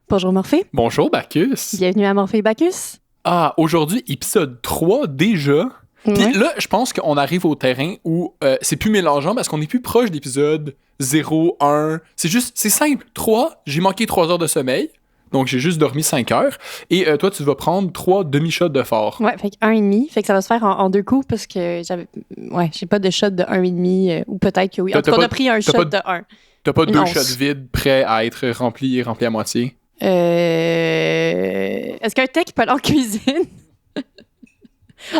Bonjour Morphée. Bonjour Bacchus. Bienvenue à Morphée Bacchus. Ah, aujourd'hui, épisode 3 déjà. Puis là, je pense qu'on arrive au terrain où c'est plus mélangeant parce qu'on est plus proche d'épisode 0, 1. C'est simple. 3, j'ai manqué 3 heures de sommeil. Donc, j'ai juste dormi 5 heures. Et toi, tu vas prendre 3 demi-shots de fort. Ouais, fait que 1,5. Fait que ça va se faire en 2 coups parce que j'ai pas de shot de 1,5 ou peut-être que oui. En tout cas, on a pris un shot de 1. T'as pas 2 shots vides prêts à être remplis à moitié? Est-ce qu'un tech peut aller en cuisine?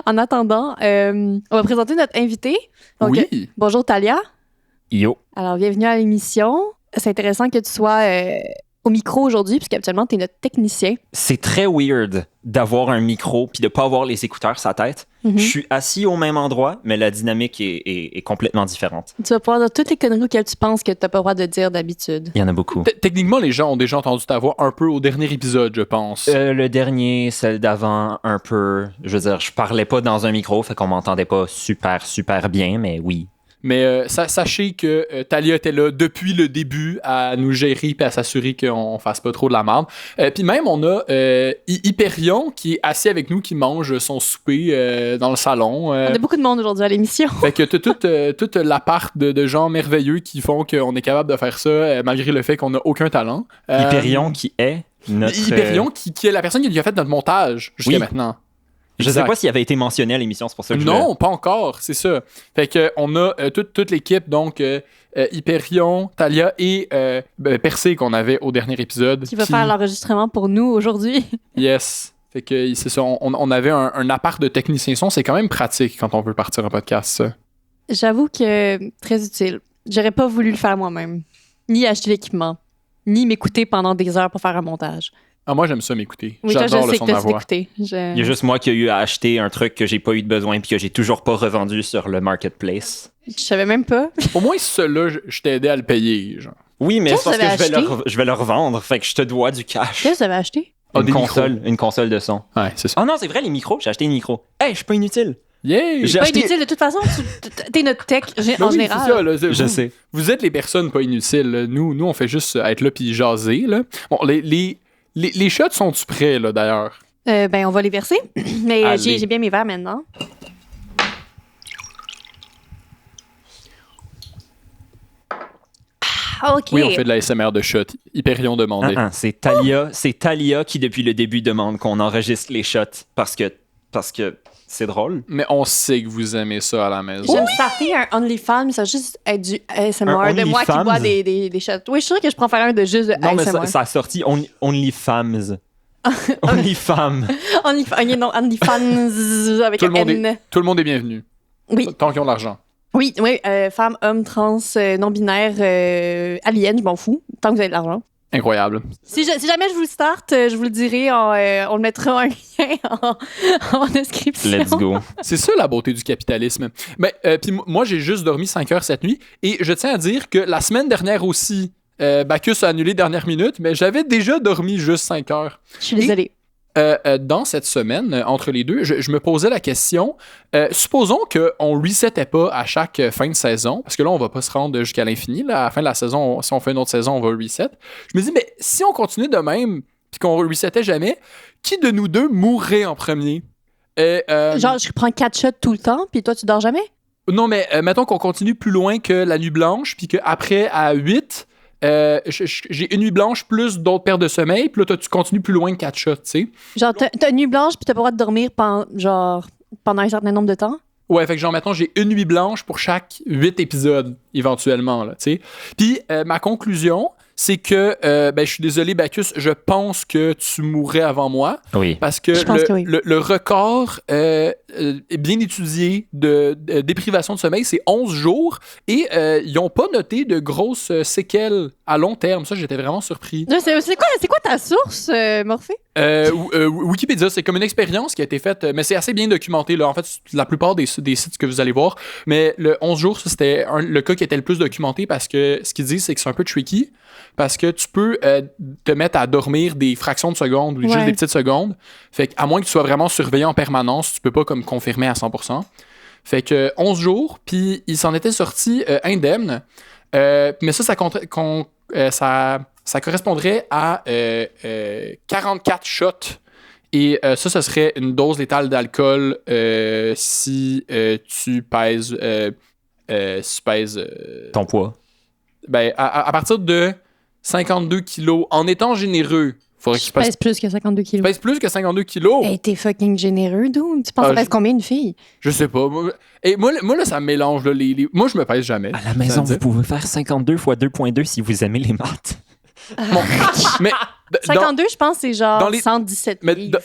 En attendant, on va présenter notre invité. Donc, oui. Bonjour Talia. Yo. Alors, bienvenue à l'émission. C'est intéressant que tu sois au micro aujourd'hui, puisqu'habituellement, tu es notre technicien. C'est très weird d'avoir un micro puis de pas avoir les écouteurs sur sa tête. Je suis assis au même endroit, mais la dynamique est complètement différente. Tu vas pouvoir dire toutes les conneries auxquelles tu penses que tu n'as pas le droit de dire d'habitude. Il y en a beaucoup. Techniquement, les gens ont déjà entendu ta voix un peu au dernier épisode, je pense. Le dernier, celle d'avant, un peu. Je veux dire, je parlais pas dans un micro, fait qu'on m'entendait pas super bien, mais oui. Mais sachez que Talia était là depuis le début à nous gérer et à s'assurer qu'on fasse pas trop de la merde. Puis même, on a Hyperion qui est assis avec nous, qui mange son souper dans le salon. On a beaucoup de monde aujourd'hui à l'émission. Fait que toute l'appart de gens merveilleux qui font qu'on est capable de faire ça malgré le fait qu'on n'a aucun talent. Hyperion qui est notre... Hyperion qui est la personne qui a fait notre montage jusqu'à maintenant. Je sais pas s'il avait été mentionné à l'émission, c'est pour ça que non, pas encore, c'est ça. Fait que on a toute l'équipe, donc Hyperion, Talia et Percé qu'on avait au dernier épisode. Qui va faire l'enregistrement pour nous aujourd'hui. Yes. Fait que c'est ça, on avait un appart de technicien son, c'est quand même pratique quand on veut partir un podcast, ça. J'avoue que très utile. J'aurais pas voulu le faire moi-même. Ni acheter l'équipement. Ni m'écouter pendant des heures pour faire un montage. Ah, moi, j'aime ça m'écouter. Oui, j'adore toi, le son de ma voix. Il y a juste moi qui ai eu à acheter un truc que j'ai pas eu de besoin puis que j'ai toujours pas revendu sur le marketplace. Je savais même pas. Au moins, celui-là, je t'ai aidé à le payer, genre. Oui, mais c'est parce que acheté? je vais le revendre, fait que je te dois du cash. Qu'est-ce que tu avais acheté? Une console de son. Ouais, c'est ça. Oh non, c'est vrai, les micros. J'ai acheté des micros. Hey, je suis pas inutile. Yeah! J'ai Pas acheté... inutile, de toute façon, t'es notre tech en général. C'est ça, là, Je sais. Vous êtes les personnes pas inutiles. Là. Nous, on fait juste être là puis jaser, là. Bon, les shots sont-tu prêts, là, d'ailleurs? Ben, on va les verser. Mais Allez. j'ai bien mes verres maintenant. Ah, OK. Oui, On fait de la SMR de shots. Hyperion demandait. C'est Talia qui, depuis le début, demande qu'on enregistre les shots parce que c'est drôle. Mais on sait que vous aimez ça à la maison. J'aime starter un OnlyFans, mais ça va juste être du ASMR Un de moi qui OnlyFans? bois des shots. Oui, je suis sûre que je pourrais en faire un de juste Non, mais ASMR. ça a sorti OnlyFams. OnlyFams. OnlyFans avec Tout le un monde N. Tout le monde est bienvenu. Oui. Tant qu'ils ont de l'argent. Oui, femme, homme, trans, non-binaire, alien, je m'en fous, tant que vous avez de l'argent. Incroyable. Si jamais je vous le starte, je vous le dirai, on le mettra un lien en description. Let's go. C'est ça la beauté du capitalisme. Mais puis moi, j'ai juste dormi 5 heures cette nuit. Et je tiens à dire que la semaine dernière aussi, Bacchus a annulé dernière minute, mais j'avais déjà dormi juste 5 heures. Je suis désolée. Dans cette semaine, entre les deux, je me posais la question, supposons qu'on ne resettait pas à chaque fin de saison, parce que là, on va pas se rendre jusqu'à l'infini. Là, à la fin de la saison, si on fait une autre saison, on va reset. Je me dis, mais si on continue de même, puis qu'on resettait jamais, qui de nous deux mourrait en premier? Genre, je prends 4 shots tout le temps, puis toi, tu dors jamais? Non, mais mettons qu'on continue plus loin que la nuit blanche, puis qu'après, à 8... j'ai une nuit blanche plus d'autres paires de sommeil, puis là, tu continues plus loin que 4 shots, tu sais. Genre, t'as une nuit blanche, puis t'as pas le droit de dormir pendant un certain nombre de temps? Ouais, fait que genre, mettons, j'ai une nuit blanche pour chaque 8 épisodes, éventuellement, là, tu sais. Puis, ma conclusion, c'est que, je suis désolé, Bacchus, je pense que tu mourrais avant moi. Oui. Parce que, Je pense que oui. le record est bien étudié de déprivation de sommeil, c'est 11 jours. Et ils n'ont pas noté de grosses séquelles à long terme. Ça, j'étais vraiment surpris. C'est quoi ta source, Morphée? Wikipédia, c'est comme une expérience qui a été faite, mais c'est assez bien documenté. Là. En fait, la plupart des sites que vous allez voir. Mais le 11 jours, ça, c'était le cas qui était le plus documenté parce que ce qu'ils disent, c'est que c'est un peu tricky. Parce que tu peux te mettre à dormir des fractions de secondes ou juste des petites secondes. Fait qu'à moins que tu sois vraiment surveillé en permanence, tu peux pas comme confirmer à 100%. Fait que 11 jours, puis il s'en était sorti indemne. Mais ça ça correspondrait à 44 shots. Et ça, ce serait une dose létale d'alcool si tu pèses... Ton poids. Ben, à partir de 52 kilos, en étant généreux, faudrait que Je tu pèses pèse plus que 52 tu kilos. pèses plus que 52 kilos. Hey, t'es fucking généreux, dude. Tu penses Ah, que ça pèse combien une fille? Je sais pas. Moi, là, ça me mélange. Là, moi, je me pèse jamais. À la maison, vous pouvez faire 52 x 2.2 si vous aimez les maths. Bon, mais 52, je pense, c'est genre dans les- 117 mais livres.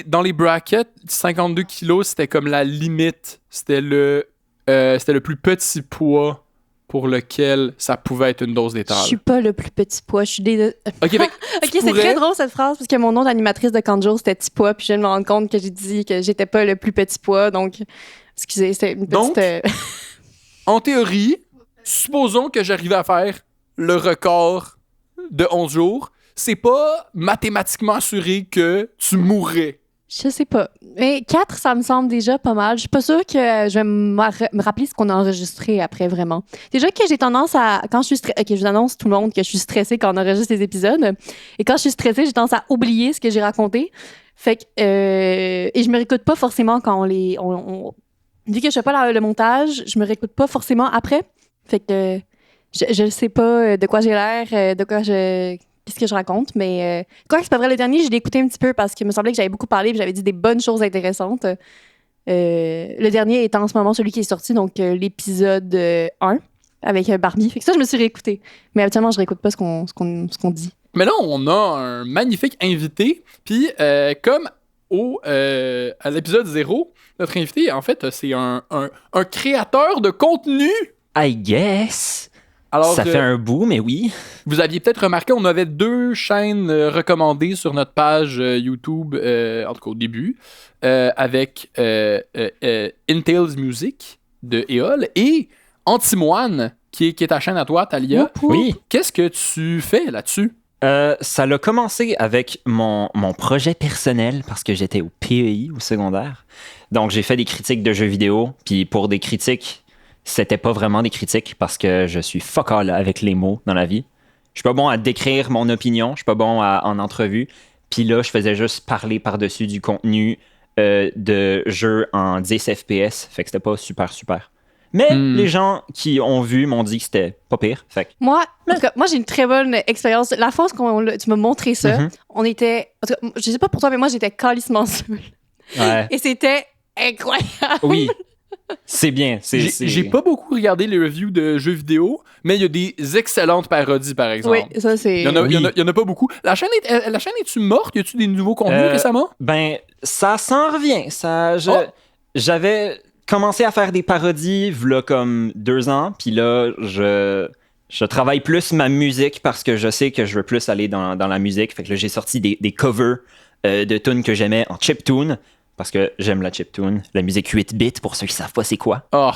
dans les brackets, 52 kilos, c'était comme la limite. C'était le plus petit poids pour lequel ça pouvait être une dose Je létale. suis pas le plus petit poids. Je suis des... Ok, fait que Ok, tu c'est pourrais- très drôle cette phrase parce que mon nom d'animatrice de Kanjo c'était petit pois, puis je viens de me rendre compte que j'ai dit que j'étais pas le plus petit pois, donc excusez, c'était une Donc, petite. En théorie, supposons que j'arrivais à faire le record de 11 jours, c'est pas mathématiquement assuré que tu mourrais. Je sais pas. Mais 4, ça me semble déjà pas mal. Je suis pas sûre que je vais me rappeler ce qu'on a enregistré après, vraiment. Déjà que j'ai tendance à... Quand je suis stressée... OK, je vous annonce tout le monde que je suis stressée quand on enregistre les épisodes. Et quand je suis stressée, j'ai tendance à oublier ce que j'ai raconté. Fait que... et je me réécoute pas forcément quand on les... Vu que je fais pas le montage, je me réécoute pas forcément après. Fait que... je sais pas de quoi j'ai l'air, de quoi je... Qu'est-ce que je raconte, mais quoi que c'est pas vrai, le dernier, je l'ai écouté un petit peu parce qu'il me semblait que j'avais beaucoup parlé et j'avais dit des bonnes choses intéressantes. Le dernier est en ce moment celui qui est sorti, donc l'épisode 1 avec Barbie. Fait que ça, je me suis réécouté. Mais habituellement, je réécoute pas ce qu'on dit. Mais là, on a un magnifique invité. Puis, comme à l'épisode 0, notre invité, en fait, c'est un créateur de contenu. I guess. Alors, Ça fait un bout, mais oui. vous aviez peut-être remarqué, on avait 2 chaînes recommandées sur notre page YouTube, en tout cas au début, avec Intel's Music de Eol et Antimoine, qui est ta chaîne à toi, Talia. Oui. Qu'est-ce que tu fais là-dessus? Ça a commencé avec mon projet personnel parce que j'étais au PEI, au secondaire. Donc, j'ai fait des critiques de jeux vidéo. Puis pour des critiques, c'était pas vraiment des critiques parce que je suis fuck all avec les mots dans la vie. Je suis pas bon à décrire mon opinion. Je suis pas bon en entrevue. Puis là, je faisais juste parler par-dessus du contenu de jeux en 10 FPS. Fait que c'était pas super. Mais les gens qui ont vu m'ont dit que c'était pas pire. Fait que Moi, en tout cas, moi, j'ai une très bonne expérience. La fois où tu m'as montré ça, on était... En tout cas, je sais pas pour toi, mais moi, j'étais calissement seule. ouais. Et c'était incroyable. Oui. C'est bien. J'ai pas beaucoup regardé les reviews de jeux vidéo, mais il y a des excellentes parodies, par exemple. Oui, ça, c'est... Il y en a pas beaucoup. La chaîne est-tu morte? Y a-tu des nouveaux contenus récemment? Ben, ça s'en revient. J'avais commencé à faire des parodies v'là comme 2 ans, puis là, je travaille plus ma musique parce que je sais que je veux plus aller dans la musique. Fait que là, j'ai sorti des covers de tunes que j'aimais en chiptune, parce que j'aime la chiptune, la musique 8 bits, pour ceux qui savent pas c'est quoi. Oh,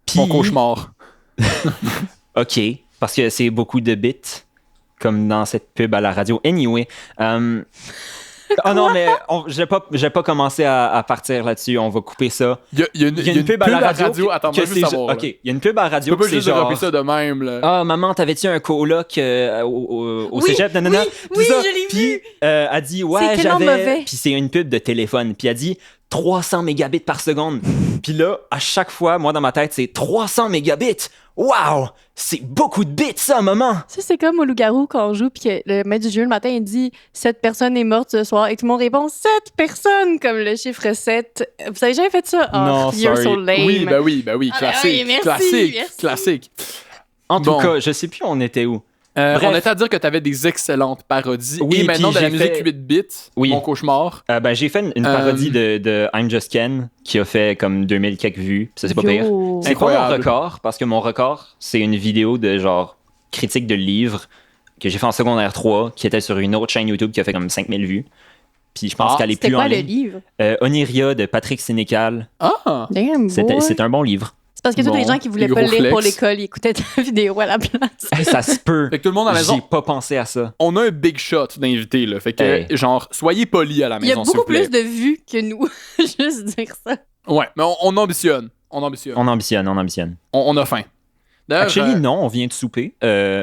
Puis- mon cauchemar. OK, parce que c'est beaucoup de bits, comme dans cette pub à la radio. Anyway, oh non, mais j'ai pas commencé à partir là-dessus. On va couper ça. Il y a une pub à la radio. Attends, que moi, je veux c'est savoir. OK, il y a une pub à la Tu radio. peux pas c'est juste genre, dropper ça de même, là. ah, maman, t'avais-tu un coloc au Oui, cégep? Nanana, oui, tout oui, ça. je l'ai Puis, vu. elle dit, ouais, C'est tellement mauvais. j'avais. Puis c'est une pub de téléphone. Puis elle dit 300 mégabits par seconde. Puis là, à chaque fois, moi, dans ma tête, c'est 300 mégabits. Wow! C'est beaucoup de bits, ça, maman! Ça, c'est comme au loup-garou quand on joue, puis que le maître du jeu, le matin, il dit « 7 personnes est morte ce soir », et tout le monde répond « 7 personnes », comme le chiffre 7. Vous avez jamais fait ça? Oh, Non, you're sorry. so lame. Oui, ben oui. Ah, ben Classique. oui, merci, classique. merci. Classique. En tout Bon. cas, je sais plus on était où. Bref. On était à dire que t'avais des excellentes parodies. Oui, et maintenant, puis de la j'ai musique fait- 8 bits, Oui. mon cauchemar. Ben, j'ai fait une parodie de I'm Just Ken qui a fait comme 2000 quelques vues. Puis ça, c'est pas pire. Yo. C'est pas mon Incroyable. record, parce que mon record, c'est une vidéo de genre critique de livres que j'ai fait en secondaire 3, qui était sur une autre chaîne YouTube qui a fait comme 5000 vues. Puis je pense Ah, qu'elle est C'était plus quoi en le ligne. livre? Oniria de Patrick Sénécal. Ah! Damn, C'est boy. un bon livre. C'est parce que tous Bon, les gens qui voulaient les pas le gros lire pour flex. l'école, ils écoutaient ta vidéo à la place. Hey, ça se peut. Fait que tout le monde à la maison, J'ai pas pensé à ça. on a un big shot d'invités, là. Fait que, Hey. genre, soyez polis à la Il y a maison, s'il beaucoup vous plaît. plus de vues que nous. Juste dire ça. Ouais, mais on ambitionne. On ambitionne. On ambitionne. On a faim. D'ailleurs, Actually, non, on vient de souper,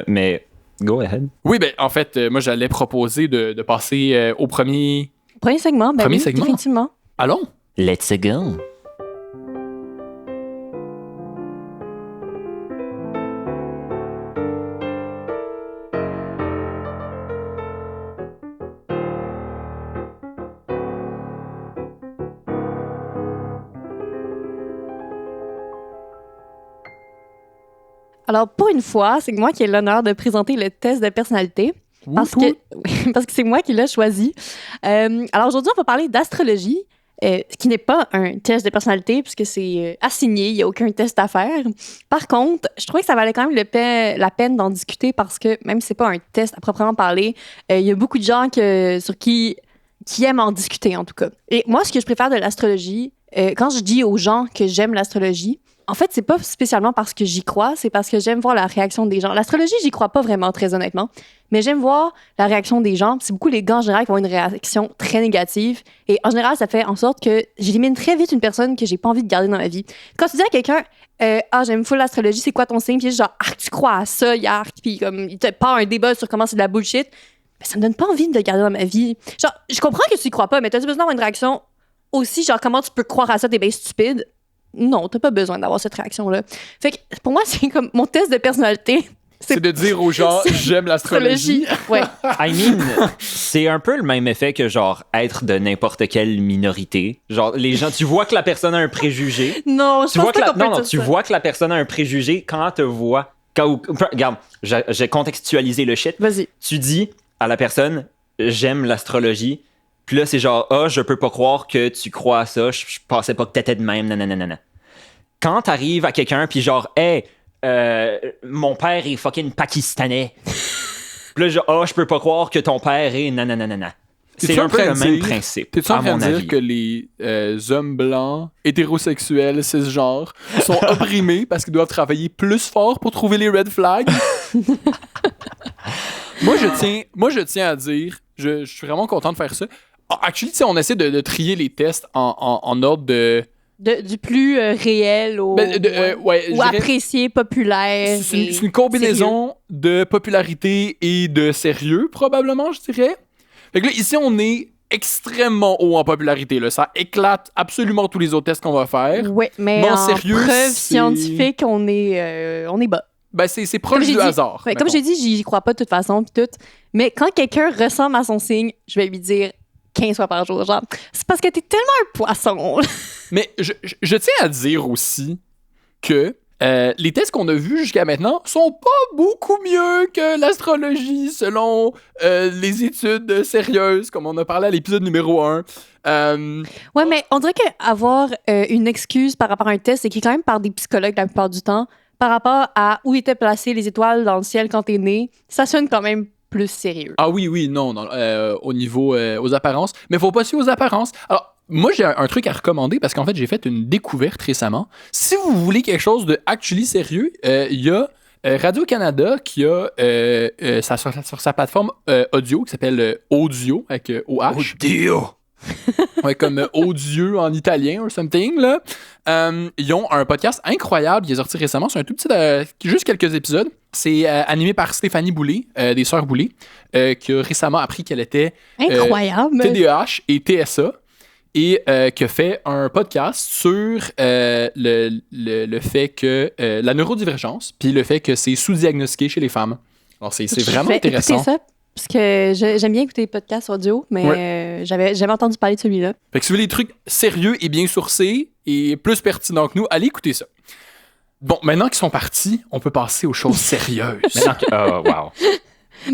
mais Go ahead. Oui, ben en fait, moi j'allais proposer de passer au premier. Premier segment, ben Premier oui, segment. définitivement. Allons. Let's go. Alors, pour une fois, c'est moi qui ai l'honneur de présenter le test de personnalité. Parce que c'est moi qui l'ai choisi. Alors, aujourd'hui, on va parler d'astrologie, qui n'est pas un test de personnalité, puisque c'est assigné, il n'y a aucun test à faire. Par contre, je trouvais que ça valait quand même la peine d'en discuter parce que, même si ce n'est pas un test à proprement parler, il y a beaucoup de gens qui aiment en discuter, en tout cas. Et moi, ce que je préfère de l'astrologie, quand je dis aux gens que j'aime l'astrologie, en fait, c'est pas spécialement parce que j'y crois, c'est parce que j'aime voir la réaction des gens. L'astrologie, j'y crois pas vraiment, très honnêtement, mais j'aime voir la réaction des gens. C'est beaucoup les gars, en général, qui ont une réaction très négative. Et en général, ça fait en sorte que j'élimine très vite une personne que j'ai pas envie de garder dans ma vie. Quand tu dis à quelqu'un, j'aime full l'astrologie, c'est quoi ton signe? Puis genre, tu crois à ça, yark, puis comme, il te part un débat sur comment c'est de la bullshit. Mais ça me donne pas envie de le garder dans ma vie. Genre, je comprends que tu y crois pas, mais t'as besoin d'avoir une réaction aussi, genre, comment tu peux croire à ça, t'es bien stupide. Non, t'as pas besoin d'avoir cette réaction-là. Fait que pour moi, c'est comme mon test de personnalité. C'est de dire aux gens, j'aime l'astrologie. Ouais. I mean, c'est un peu le même effet que genre être de n'importe quelle minorité. Genre, les gens, tu vois que la personne a un préjugé. Non, je pense pas qu'on peut dire tu ça. vois que la personne a un préjugé quand elle te voit. Regarde, j'ai contextualisé le shit. Vas-y. Tu dis à la personne, j'aime l'astrologie. Puis là, c'est genre, je peux pas croire que tu crois à ça. Je pensais pas que t'étais de même. Nanana. Quand t'arrives à quelqu'un, puis genre, mon père est fucking pakistanais. Puis là, genre, je peux pas croire que ton père est nanana. C'est un peu le même principe. T'es-tu en train de dire avis. que les hommes blancs, hétérosexuels, cisgenres, sont opprimés parce qu'ils doivent travailler plus fort pour trouver les red flags? Moi, je tiens à dire, je suis vraiment content de faire ça. Actually, on essaie de trier les tests en ordre de... Du plus réel au, ou apprécié, populaire. C'est une combinaison de popularité et de sérieux, probablement, je dirais. Fait que là, ici, on est extrêmement haut en popularité. Là. Ça éclate absolument tous les autres tests qu'on va faire. Oui, mais en sérieux, preuve scientifique, on est bas. Ben, c'est proche du hasard. Ouais, comme j'ai dit, j'y crois pas de toute façon. Pis tout. Mais quand quelqu'un ressemble à son signe, je vais lui dire 15 fois par jour. Genre, c'est parce que t'es tellement un poisson. Mais je tiens à dire aussi que les tests qu'on a vus jusqu'à maintenant sont pas beaucoup mieux que l'astrologie selon les études sérieuses, comme on a parlé à l'épisode numéro 1. Ouais, mais on dirait qu'avoir une excuse par rapport à un test écrit quand même par des psychologues la plupart du temps, par rapport à où étaient placées les étoiles dans le ciel quand t'es né, ça sonne quand même plus sérieux. Ah oui, non, au niveau aux apparences. Mais faut pas se fier aux apparences. Alors, moi, j'ai un truc à recommander parce qu'en fait, j'ai fait une découverte récemment. Si vous voulez quelque chose de actually sérieux, il y a Radio-Canada qui a sur sa plateforme audio qui s'appelle Audio avec OH. Audio! Ouais, comme odieux en italien ou something, là. Ils ont un podcast incroyable, il est sorti récemment, c'est un tout petit, juste quelques épisodes. C'est animé par Stéphanie Boulay, des Sœurs Boulay, qui a récemment appris qu'elle était incroyable. TDAH et TSA, et qui a fait un podcast sur le fait que la neurodivergence, puis le fait que c'est sous-diagnostiqué chez les femmes. Alors, c'est vraiment intéressant. Écoutez ça, parce que j'aime bien écouter les podcasts audio, mais j'avais entendu parler de celui-là. Fait que si vous voulez des trucs sérieux et bien sourcés et plus pertinents que nous, allez écouter ça. Bon, maintenant qu'ils sont partis, on peut passer aux choses sérieuses.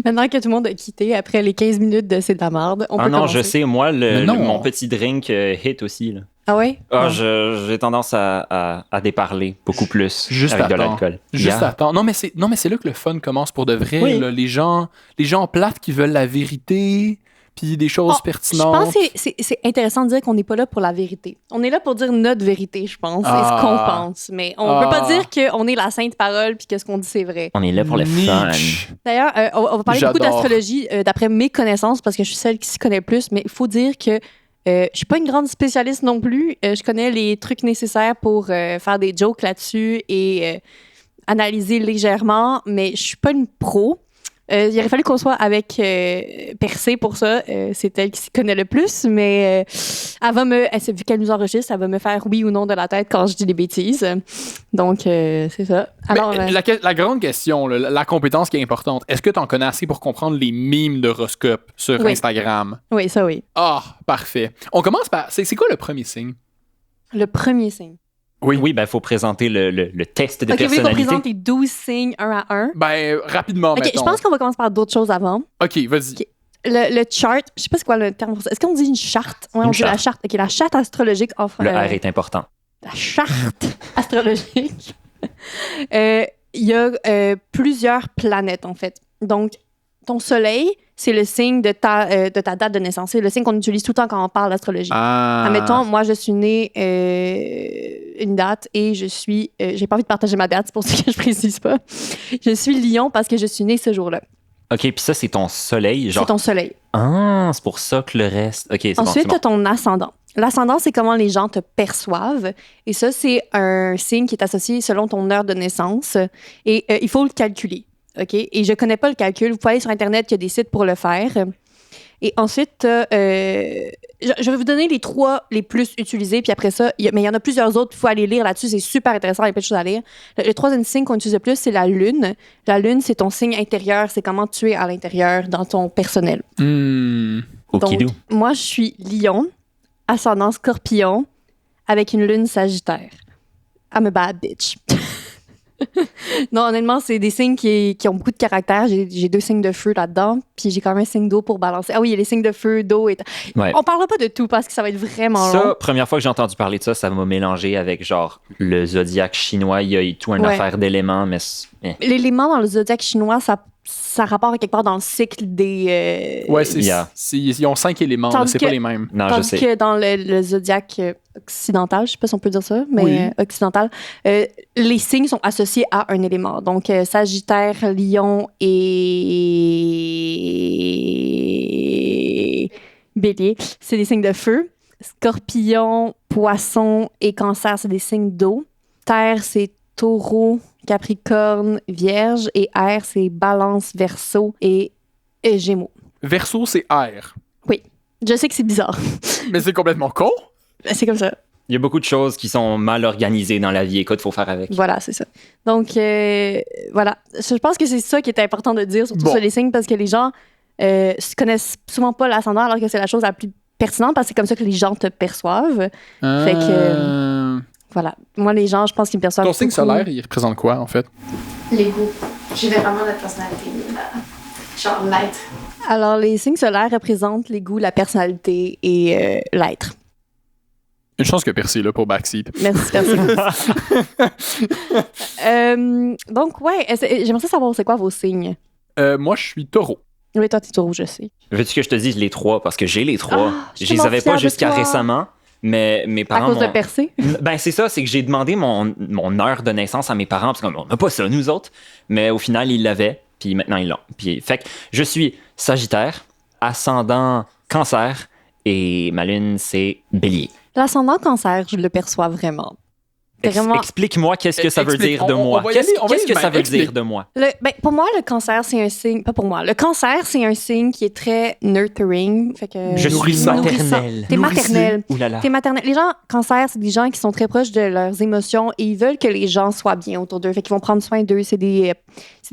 Maintenant que tout le monde a quitté après les 15 minutes de C'est de la marde, on peut commencer. Je sais, moi, mon petit drink hit aussi. Là. Ah ouais? J'ai tendance à déparler beaucoup plus avec de l'alcool. Attends. Non, mais c'est là que le fun commence pour de vrai. Oui. Là, les gens plates qui veulent la vérité, puis des choses pertinentes. Je pense que c'est intéressant de dire qu'on n'est pas là pour la vérité. On est là pour dire notre vérité, je pense, et ce qu'on pense. Mais on peut pas dire qu'on est la sainte parole puis que ce qu'on dit, c'est vrai. On est là pour le fun. D'ailleurs, on va parler beaucoup d'astrologie d'après mes connaissances parce que je suis celle qui s'y connaît plus, mais il faut dire que je suis pas une grande spécialiste non plus. Je connais les trucs nécessaires pour faire des jokes là-dessus et analyser légèrement, mais je suis pas une pro. Il aurait fallu qu'on soit avec Percé pour ça. C'est elle qui s'y connaît le plus, mais vu qu'elle nous enregistre, elle va me faire oui ou non de la tête quand je dis des bêtises. Donc, c'est ça. Alors, Mais la grande question, là, la compétence qui est importante, est-ce que tu en connais assez pour comprendre les mimes d'horoscope sur Oui. Instagram? oui, ça oui. Ah, parfait. On commence par... C'est quoi le premier signe? Le premier signe. Oui, ben, il faut présenter le test de OK, oui, on personnalité. présente les 12 signes un à un. Ben, rapidement, OK, mettons. je pense qu'on va commencer par d'autres choses avant. OK, vas-y. OK. Le chart, je sais pas c'est quoi le terme pour ça. Est-ce qu'on dit une charte? Oui, on dit la charte. OK, la charte astrologique offre... Le R est important. La charte astrologique. Il y a plusieurs planètes, en fait. Donc, ton soleil, c'est le signe de ta date de naissance. C'est le signe qu'on utilise tout le temps quand on parle d'astrologie. Admettons, moi, je suis née une date et je suis... j'ai pas envie de partager ma date, c'est pour ça que je précise pas. Je suis Lion parce que je suis née ce jour-là. OK, puis ça, c'est ton soleil. Genre... C'est ton soleil. Ah, c'est pour ça que le reste... OK, c'est Ensuite, bon, tu as ton ascendant. L'ascendant, c'est comment les gens te perçoivent. Et ça, c'est un signe qui est associé selon ton heure de naissance. Et il faut le calculer. OK? Et je connais pas le calcul. Vous pouvez aller sur Internet, il y a des sites pour le faire. Et ensuite, je vais vous donner les 3 les plus utilisés. Puis après ça, mais il y en a plusieurs autres. Il faut aller lire là-dessus. C'est super intéressant. Il y a plein de choses à lire. Le troisième signe qu'on utilise le plus, c'est la lune. La lune, c'est ton signe intérieur. C'est comment tu es à l'intérieur dans ton personnel. Okidou. Donc, moi, je suis Lion, ascendant Scorpion, avec une lune Sagittaire. I'm a bad bitch. Non, honnêtement, c'est des signes qui ont beaucoup de caractère. J'ai 2 signes de feu là-dedans, puis j'ai quand même un signe d'eau pour balancer. Ah oui, il y a les signes de feu, d'eau et... Ouais. On parlera pas de tout parce que ça va être vraiment long. Ça, première fois que j'ai entendu parler de ça, ça m'a mélangé avec genre le zodiaque chinois. Il y a tout une Ouais. affaire d'éléments, mais... L'élément dans le zodiaque chinois, ça rapporte quelque part dans le cycle des... Ouais, Yeah. ils ont 5 éléments, là, Tandis c'est que- pas les mêmes. Non, je Tandis sais. que dans le zodiaque occidental, je sais pas si on peut dire ça, mais Oui. occidental, les signes sont associés à un élément. Donc, Sagittaire, Lion et Bélier, c'est des signes de feu. Scorpion, Poisson et Cancer, c'est des signes d'eau. Terre, c'est Taureau, Capricorne, Vierge. Et Air, c'est Balance, Verseau et Gémeaux. Verseau, c'est R. Je sais que c'est bizarre. Mais c'est complètement con. C'est comme ça. Il y a beaucoup de choses qui sont mal organisées dans la vie. Écoute, il faut faire avec. Voilà, c'est ça. Donc, voilà. Je pense que c'est ça qui est important de dire, surtout Bon. sur les signes, parce que les gens connaissent souvent pas l'ascendant, alors que c'est la chose la plus pertinente, parce que c'est comme ça que les gens te perçoivent. Fait que, voilà. Moi, les gens, je pense qu'ils me perçoivent Ton signe beaucoup. solaire, il représente quoi, en fait? L'ego. J'ai vraiment la personnalité. Genre l'être. Alors, les signes solaires représentent les goûts, la personnalité et l'être. Une chance que Percy est là pour backseat. Merci, merci. Donc, ouais, j'aimerais ça savoir c'est quoi vos signes. Moi, je suis taureau. Oui, toi, t'es taureau, je sais. Veux-tu que je te dise les 3? Parce que j'ai les 3. Je suis Je les tellement avais fière pas de jusqu'à toi. récemment, mais mes À parents cause de m'ont... percer. Ben, c'est ça, c'est que j'ai demandé mon heure de naissance à mes parents, parce qu'on n'a pas ça, nous autres. Mais au final, ils l'avaient, puis maintenant, ils l'ont. Puis, fait que je suis Sagittaire, ascendant Cancer, et ma lune, c'est Bélier. L'ascendant cancer, je le perçois vraiment. Vraiment. Explique-moi qu'est-ce que ça veut Explique. dire de On moi. va y aller, on va y Qu'est-ce aller que ça de veut même. dire Explique. de moi? Pour moi, le cancer, c'est un signe. Pas pour moi. Le cancer, c'est un signe qui est très nurturing. Fait que, Je suis Nourrissant. maternelle. T'es maternelle. Ouh là là. T'es maternelle. Les gens, cancer, c'est des gens qui sont très proches de leurs émotions et ils veulent que les gens soient bien autour d'eux. Fait qu'ils vont prendre soin d'eux. C'est des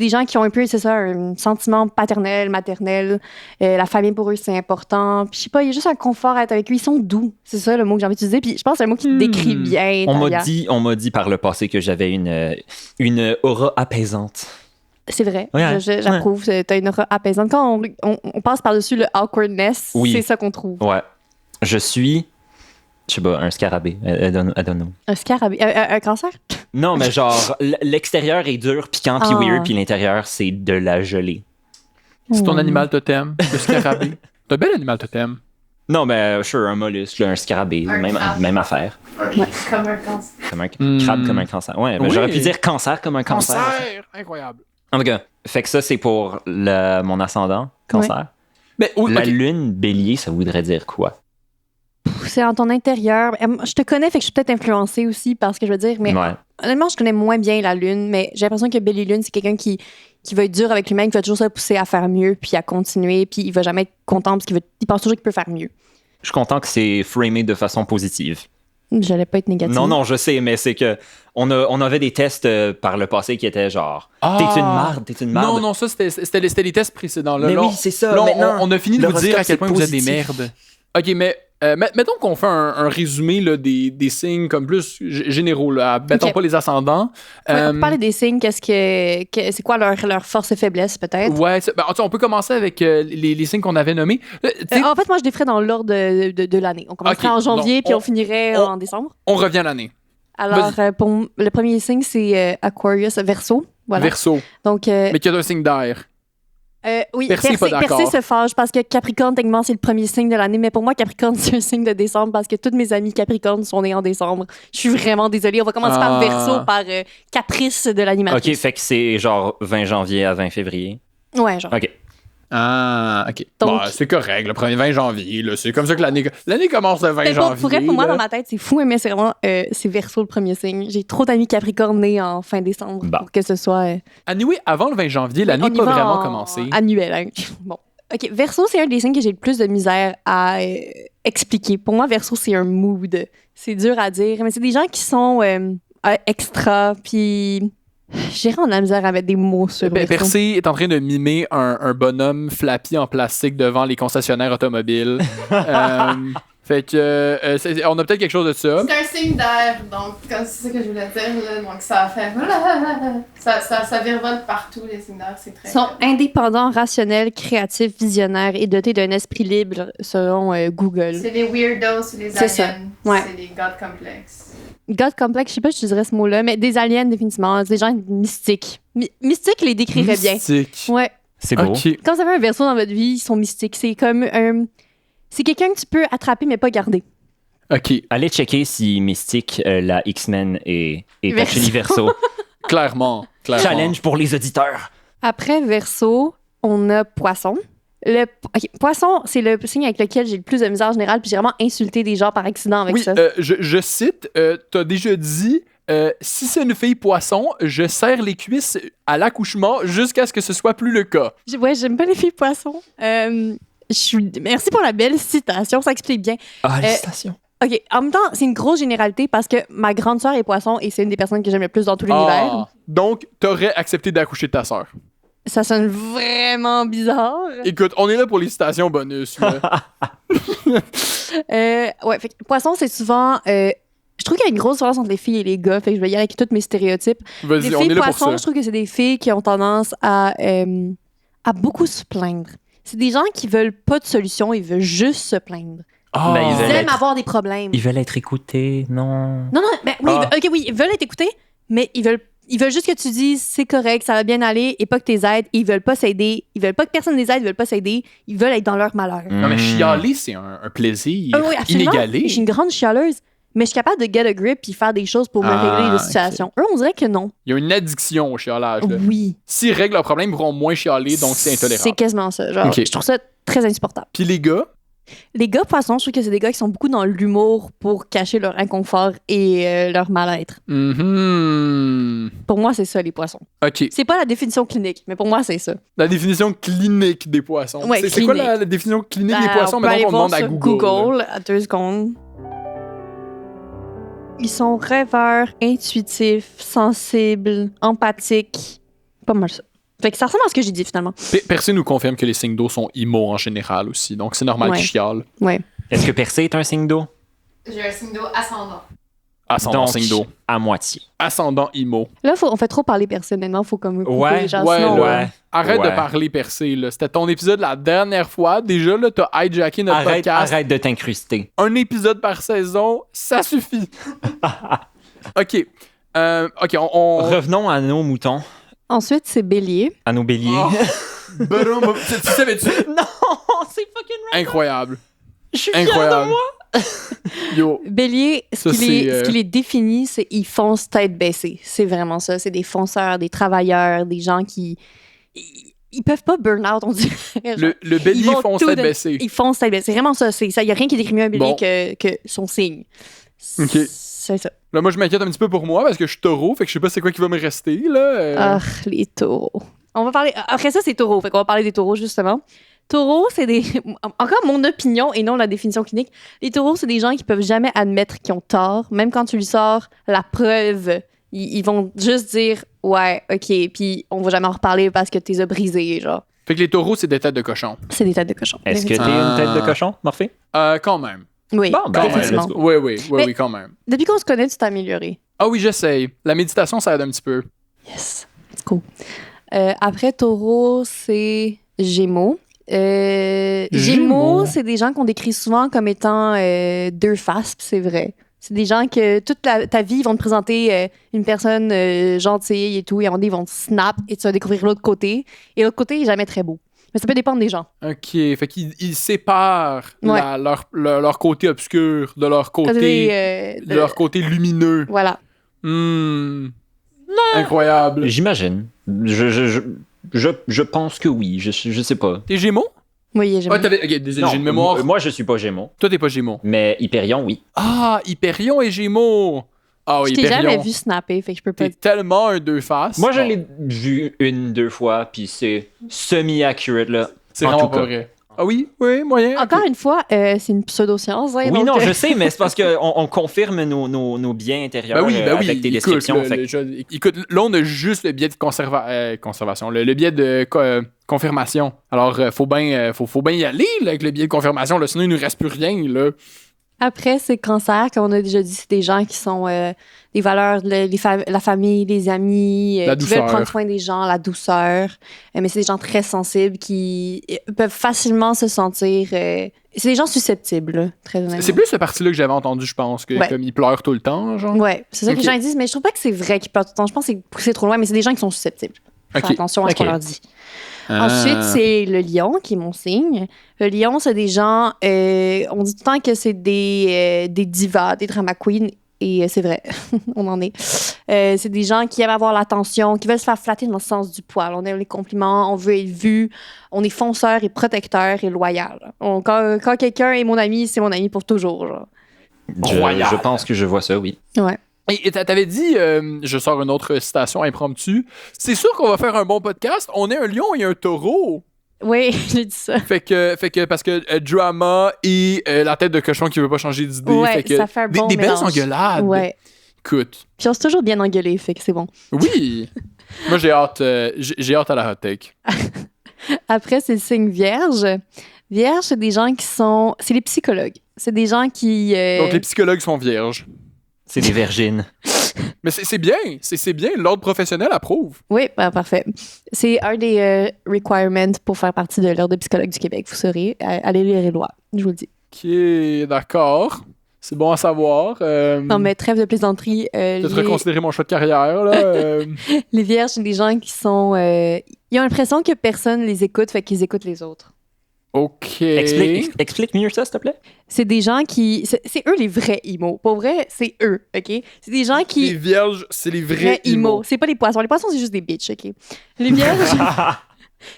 gens qui ont un peu, c'est ça, un sentiment paternel, maternel. La famille pour eux, c'est important. Puis je sais pas, il y a juste un confort à être avec eux. Ils sont doux. C'est ça le mot que j'ai envie d'utiliser. Puis je pense que c'est un mot qui te décrit bien. On m'a dit par le passé que j'avais une aura apaisante. C'est vrai, Ouais, j'approuve. T'as une aura apaisante. Quand on passe par-dessus le awkwardness, Oui. c'est ça qu'on trouve. Ouais. Je suis, je sais pas, un scarabée. I don't know. Un scarabée. Un cancer? Non, mais genre, l'extérieur est dur, piquant, puis Ah. weird, puis l'intérieur, c'est de la gelée. C'est ton animal totem, le scarabée. T'as un bel animal totem. Non, mais sure, un mollusque, un scarabée, même affaire. Comme un cancer. Comme un crabe, comme un cancer. Ouais, mais Oui. j'aurais pu dire cancer comme un cancer. Incroyable. En tout cas, fait que ça, c'est pour mon ascendant, cancer. Mais, La ok. lune, bélier, ça voudrait dire quoi? C'est en ton intérieur. Je te connais, fait que je suis peut-être influencée aussi par ce que je veux dire, mais Ouais. honnêtement, je connais moins bien la lune, mais j'ai l'impression que Bélier Lune, c'est quelqu'un qui qui va être dur avec lui-même, qui va toujours se pousser à faire mieux, puis à continuer, puis il va jamais être content parce qu'il pense toujours qu'il peut faire mieux. Je suis content que c'est framé de façon positive. J'allais pas être négative. Non, je sais, mais c'est que on avait des tests par le passé qui étaient genre t'es une marde. Non, ça, c'était les tests précédents. Là, Mais là, oui, c'est ça. Là, maintenant, on a fini de vous dire à quel point vous êtes des l'horoscope, merdes. OK, mais mettons qu'on fait un résumé là, des signes comme plus généraux. Là. Mettons Ok. pas les ascendants. Ouais, on peut parler des signes, c'est quoi leur force et faiblesse, peut-être? Ouais, on peut commencer avec les signes qu'on avait nommés. En fait, moi, je les ferais dans l'ordre de l'année. On commencerait Ok, en janvier, donc puis on finirait on- en décembre. On revient à l'année. Alors, pour le premier signe, c'est Aquarius, Verseau. Voilà. Verseau, Donc, mais qui a un signe d'air. oui, Percé est pas d'accord. Percé se fâche parce que Capricorne, techniquement, c'est le premier signe de l'année. Mais pour moi, Capricorne, c'est un signe de décembre parce que toutes mes amies Capricorne sont nées en décembre. Je suis vraiment désolée. On va commencer par Verseau, par caprice de l'animatrice. OK, fait que c'est genre 20 janvier à 20 février. Ouais, genre. OK. Ah, OK. Donc- C'est correct, le 20 janvier. Là, c'est comme ça que l'année commence le 20 Mais janvier. pour moi, là. dans ma tête, c'est fou, mais c'est vraiment c'est Verseau le premier signe. J'ai trop d'amis Capricorne nés en fin décembre Bon. pour que ce soit Anyway, avant le 20 janvier, l'année on n'est y pas va vraiment en commencé. annuel. Hein. Bon. OK, Verseau, c'est un des signes que j'ai le plus de misère à expliquer. Pour moi, Verseau, c'est un mood. C'est dur à dire, mais c'est des gens qui sont extra, puis j'ai vraiment de la misère à mettre des mots sur Verseau. Percé est en train de mimer un bonhomme flappy en plastique devant les concessionnaires automobiles. Fait que on a peut-être quelque chose de ça. C'est un signe d'air, donc c'est ça que je voulais dire, là, donc ça fait... Ça virevolte partout, les signes d'air, c'est très... Ils sont indépendants, rationnels, créatifs, visionnaires et dotés d'un esprit libre selon Google. C'est les weirdos, c'est les C'est ça. aliens, Ouais. c'est les god complexes. God complexe, je sais pas si je dirais ce mot-là, mais des aliens, définitivement. C'est des gens mystiques. Mystiques les décrirait bien. Mystique. Ouais. C'est beau. OK. Quand vous avez un Verseau dans votre vie, ils sont mystiques. C'est comme un... C'est quelqu'un que tu peux attraper, mais pas garder. OK. Allez checker si Mystique, la X-Men est Verseau. Verseau. Verseau. Clairement. Challenge pour les auditeurs. Après Verseau, on a Poisson. Poisson, c'est le signe avec lequel j'ai le plus de misère en général, puis j'ai vraiment insulté des gens par accident avec Oui, ça. je cite, t'as déjà dit, si c'est une fille poisson, je serre les cuisses à l'accouchement jusqu'à ce que ce soit plus le cas. Ouais, j'aime pas les filles poissons. Merci pour la belle citation, ça explique bien. Ah, félicitations. OK, en même temps, c'est une grosse généralité parce que ma grande sœur est poisson et c'est une des personnes que j'aime le plus dans tout l'univers. Ah, donc, t'aurais accepté d'accoucher de ta sœur. Ça sonne vraiment bizarre. Écoute, on est là pour les citations bonus. là. Ouais, fait que poisson, c'est souvent... je trouve qu'il y a une grosse différence entre les filles et les gars, fait que je vais y aller avec tous mes stéréotypes. Les Vas-y, on est filles là pour poissons, ça. je trouve que c'est des filles qui ont tendance à beaucoup se plaindre. C'est des gens qui veulent pas de solution, ils veulent juste se plaindre. Ah, Ben, ils Ils veulent aiment être- avoir des problèmes. Ils veulent être écoutés, non. Non, mais oui, Ah. oui, ils veulent être écoutés, mais ils veulent juste que tu dises c'est correct, ça va bien aller et pas que tu les aides. Ils veulent pas s'aider. Ils veulent pas que personne les aide, ils veulent pas s'aider. Ils veulent être dans leur malheur. Non, mais Hmm. chialer, c'est un plaisir Oui, absolument. inégalé. Je suis une grande chialeuse, mais je suis capable de get a grip et faire des choses pour me régler les ok. situations. Eux, on dirait que non. Il y a une addiction au chialage. Là. Oui. S'ils règlent leurs problèmes, ils pourront moins chialer, donc c'est C'est intolérable. quasiment ça. Genre, Ok. je trouve ça très insupportable. Puis les gars, Les gars poissons, je trouve que c'est des gars qui sont beaucoup dans l'humour pour cacher leur inconfort et leur mal-être. Pour moi, c'est ça, les poissons. OK. C'est pas la définition clinique, mais pour moi, c'est ça. La définition clinique des poissons. Ouais, C'est quoi clinique. la définition clinique des Ben, poissons? on peut aller Maintenant, on voir demande à sur Google. là. à 2 secondes. Ils sont rêveurs, intuitifs, sensibles, empathiques. Pas mal ça. Fait que ça ressemble à ce que j'ai dit finalement. Percy nous confirme que les signes d'eau sont immo en général aussi, donc c'est normal Ouais. qu'ils chialent. Ouais. Est-ce que Percé est un signe d'eau? J'ai un signe d'eau ascendant. Ascendant signe d'eau. à moitié. Ascendant immo. Là, on fait trop parler personnellement. Faut comme couper Ouais, les gens. ouais, sinon, là. Arrête Ouais. de parler Percé, là. C'était ton épisode la dernière fois. Déjà, là, t'as hijacké notre podcast. Arrête de t'incruster. Un épisode par saison, ça suffit. OK. OK, on... Revenons à nos moutons, Ensuite, c'est Bélier. à nos béliers. Oh. Boum. Tu savais-tu? Non, c'est fucking Incroyable. Je suis Incroyable. Yo. Bélier, ce Ça, qui les, c'est, ce qui les définit, c'est qu'ils foncent tête baissée. C'est vraiment ça. C'est des fonceurs, des travailleurs, des gens qui... Ils peuvent pas burn out, on dirait. Genre, Le ils bélier vont fonce tout tête donner. baissée. Ils foncent tête baissée. C'est vraiment ça. Il n'y a rien qui décrit mieux un bélier Bon. que son signe. Ok. C'est ça. Là, moi, je m'inquiète un petit peu pour moi parce que je suis taureau, fait que je sais pas c'est quoi qui va me rester, là. Ah, les taureaux. On va parler. Après ça, c'est taureau. Fait qu'on va parler des taureaux, justement. Taureaux, c'est des. Encore mon opinion et non la définition clinique. Les taureaux, c'est des gens qui peuvent jamais admettre qu'ils ont tort. Même quand tu lui sors la preuve, ils vont juste dire ouais, OK, puis on va jamais en reparler parce que t'es brisé, genre. Fait que les taureaux, c'est des têtes de cochon. C'est des têtes de cochon. Est-ce que t'es une tête de cochon, Morphée? Quand même. Oui, Bon, ben, Quand effectivement. même. Oui, Mais- quand même. Depuis qu'on se connaît, tu t'es amélioré. Ah oui, j'essaye. La méditation, ça aide un petit peu. Yes, c'est cool. Après, taureau, c'est Gémeaux. Gémeaux, Gémeaux. c'est des gens qu'on décrit souvent comme étant deux faces, puis c'est vrai. C'est des gens que toute ta vie, ils vont te présenter une personne gentille et tout, et à un moment donné, ils vont te snap et tu vas découvrir l'autre côté. Et l'autre côté est jamais très beau. Mais ça peut dépendre des gens. OK. Fait qu'ils séparent Ouais. leur côté obscur de leur côté, de leur côté lumineux. Voilà. Incroyable. J'imagine. Je pense que oui. Je sais pas. T'es Gémeaux? Oui, Ah, ok, désolé, j'ai une mémoire. Moi, je suis pas Gémeaux. Toi, t'es pas Gémeaux. Mais Hyperion, oui. Ah, Hyperion et Gémeaux. Ah oui, Je t'ai Hyperion. jamais vu snapper, fait que je peux pas T'es tellement un deux faces. Moi, je l'ai vu 1-2 fois, puis c'est semi-accurate, là. C'est en vraiment tout pas cas. vrai. Ah oui, moyen. Encore une fois, c'est une pseudo-science. Hein, Oui, donc, non, je sais, mais c'est parce qu'on on confirme nos biens intérieurs avec tes descriptions. Écoute, là, on a juste le biais de conservation, le biais de confirmation. Alors, faut bien y aller là, avec le biais de confirmation, là, sinon il nous reste plus rien. Là. Après, c'est cancer, comme on a déjà dit, c'est des gens qui sont des valeurs, la famille, les amis, La qui douceur. veulent prendre soin des gens, la douceur. Mais c'est des gens très sensibles qui peuvent facilement se sentir... c'est des gens susceptibles, là, très honnêtement. C'est plus cette partie-là que j'avais entendu, je pense, que Ouais. comme ils pleurent tout le temps, genre. Ouais, c'est ça que Ok. les gens disent, mais je trouve pas que c'est vrai qu'ils pleurent tout le temps. Je pense que c'est poussé trop loin, mais c'est des gens qui sont susceptibles. Faire Ok. attention à ce Ok. qu'on leur dit. Ah. Ensuite, c'est le lion, qui est mon signe. Le lion, c'est des gens... on dit tout le temps que c'est des divas, des drama queens. Et c'est vrai, on en est. C'est des gens qui aiment avoir l'attention, qui veulent se faire flatter dans le sens du poil. On aime les compliments, on veut être vu. On est fonceur et protecteur et loyal. Quand quelqu'un est mon ami, c'est mon ami pour toujours. Genre. Royal. Je pense que je vois ça, oui. Ouais. Et t'avais dit, je sors une autre citation impromptue, c'est sûr qu'on va faire un bon podcast, on est un lion et un taureau. Oui, j'ai dit ça. Fait que parce que drama et la tête de cochon qui veut pas changer d'idée. Ouais, fait que ça fait un bon des belles mélange. engueulades. Ouais. Écoute, Puis on s'est toujours bien engueulé, fait que c'est bon. oui. Moi, j'ai hâte à la hot take. Après, c'est le signe vierge. Vierge, c'est des gens qui sont... C'est les psychologues. C'est des gens qui... Donc, les psychologues sont vierges. C'est des vergines. Mais c'est bien, c'est bien. L'ordre professionnel approuve. Oui, parfait. C'est un des requirements pour faire partie de l'Ordre des psychologues du Québec. Vous saurez, allez lire les lois, je vous le dis. Ok, d'accord. C'est bon à savoir. Non, mais trêve de plaisanterie. Peut-être reconsidérer mon choix de carrière, là. Les vierges, c'est des gens qui sont... ils ont l'impression que personne les écoute, fait qu'ils écoutent les autres. OK. Explique mieux ça, s'il te plaît. C'est des gens qui... C'est eux les vrais emo. Pour vrai, c'est eux, OK? C'est des gens qui... Les vierges, c'est les vrais emo. emo. C'est pas les poissons. Les poissons, c'est juste des bitches, OK? Les vierges...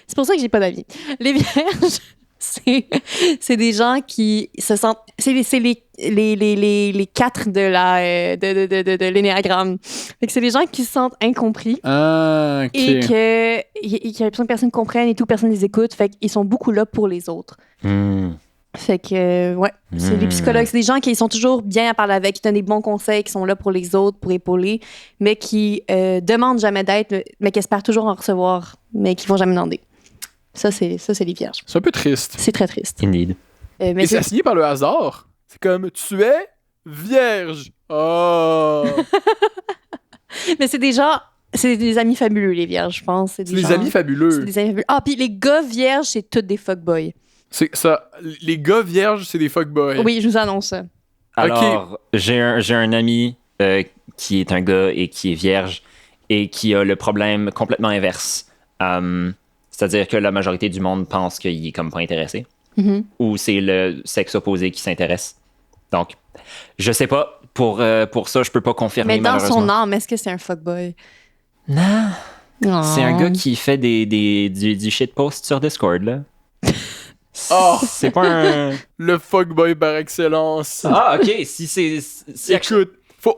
c'est pour ça que j'ai pas d'avis. Les vierges, c'est des gens qui se sentent... C'est les quatre de la de l'énéagramme. Fait que c'est des gens qui se sentent incompris. Ah, OK. Et qu'il y a besoin que personne comprenne et tout, personne les écoute. Fait qu'ils sont beaucoup là pour les autres. Fait que, ouais, c'est les psychologues. C'est des gens qui sont toujours bien à parler avec, qui donnent des bons conseils, qui sont là pour les autres, pour épauler, mais qui demandent jamais d'aide, mais qui espèrent toujours en recevoir, mais qui vont jamais demander. Ça, c'est les vierges. C'est un peu triste. C'est très triste. Indeed. Mais Et c'est assigné par le hasard. C'est comme, tu es vierge. Oh. mais c'est des gens... C'est des amis fabuleux, les vierges, je pense. C'est C'est des gens- amis C'est fabuleux. des amis fabuleux. Ah, puis les gars vierges, c'est tous des fuckboys. C'est ça. Les gars vierges, c'est des fuckboys. Oui, je vous annonce ça. Alors, j'ai un ami qui est un gars et qui est vierge et qui a le problème complètement inverse. C'est-à-dire que la majorité du monde pense qu'il est comme pas intéressé. Mhm. Ou c'est le sexe opposé qui s'intéresse. Donc, je sais pas. Pour ça, je peux pas confirmer, Mais dans malheureusement. son âme, est-ce que c'est un fuckboy? Non. Non. C'est un gars qui fait du shitpost sur Discord, là. Oh. C'est pas un... Le fuckboy par excellence. Ah, OK. Si c'est... Écoute,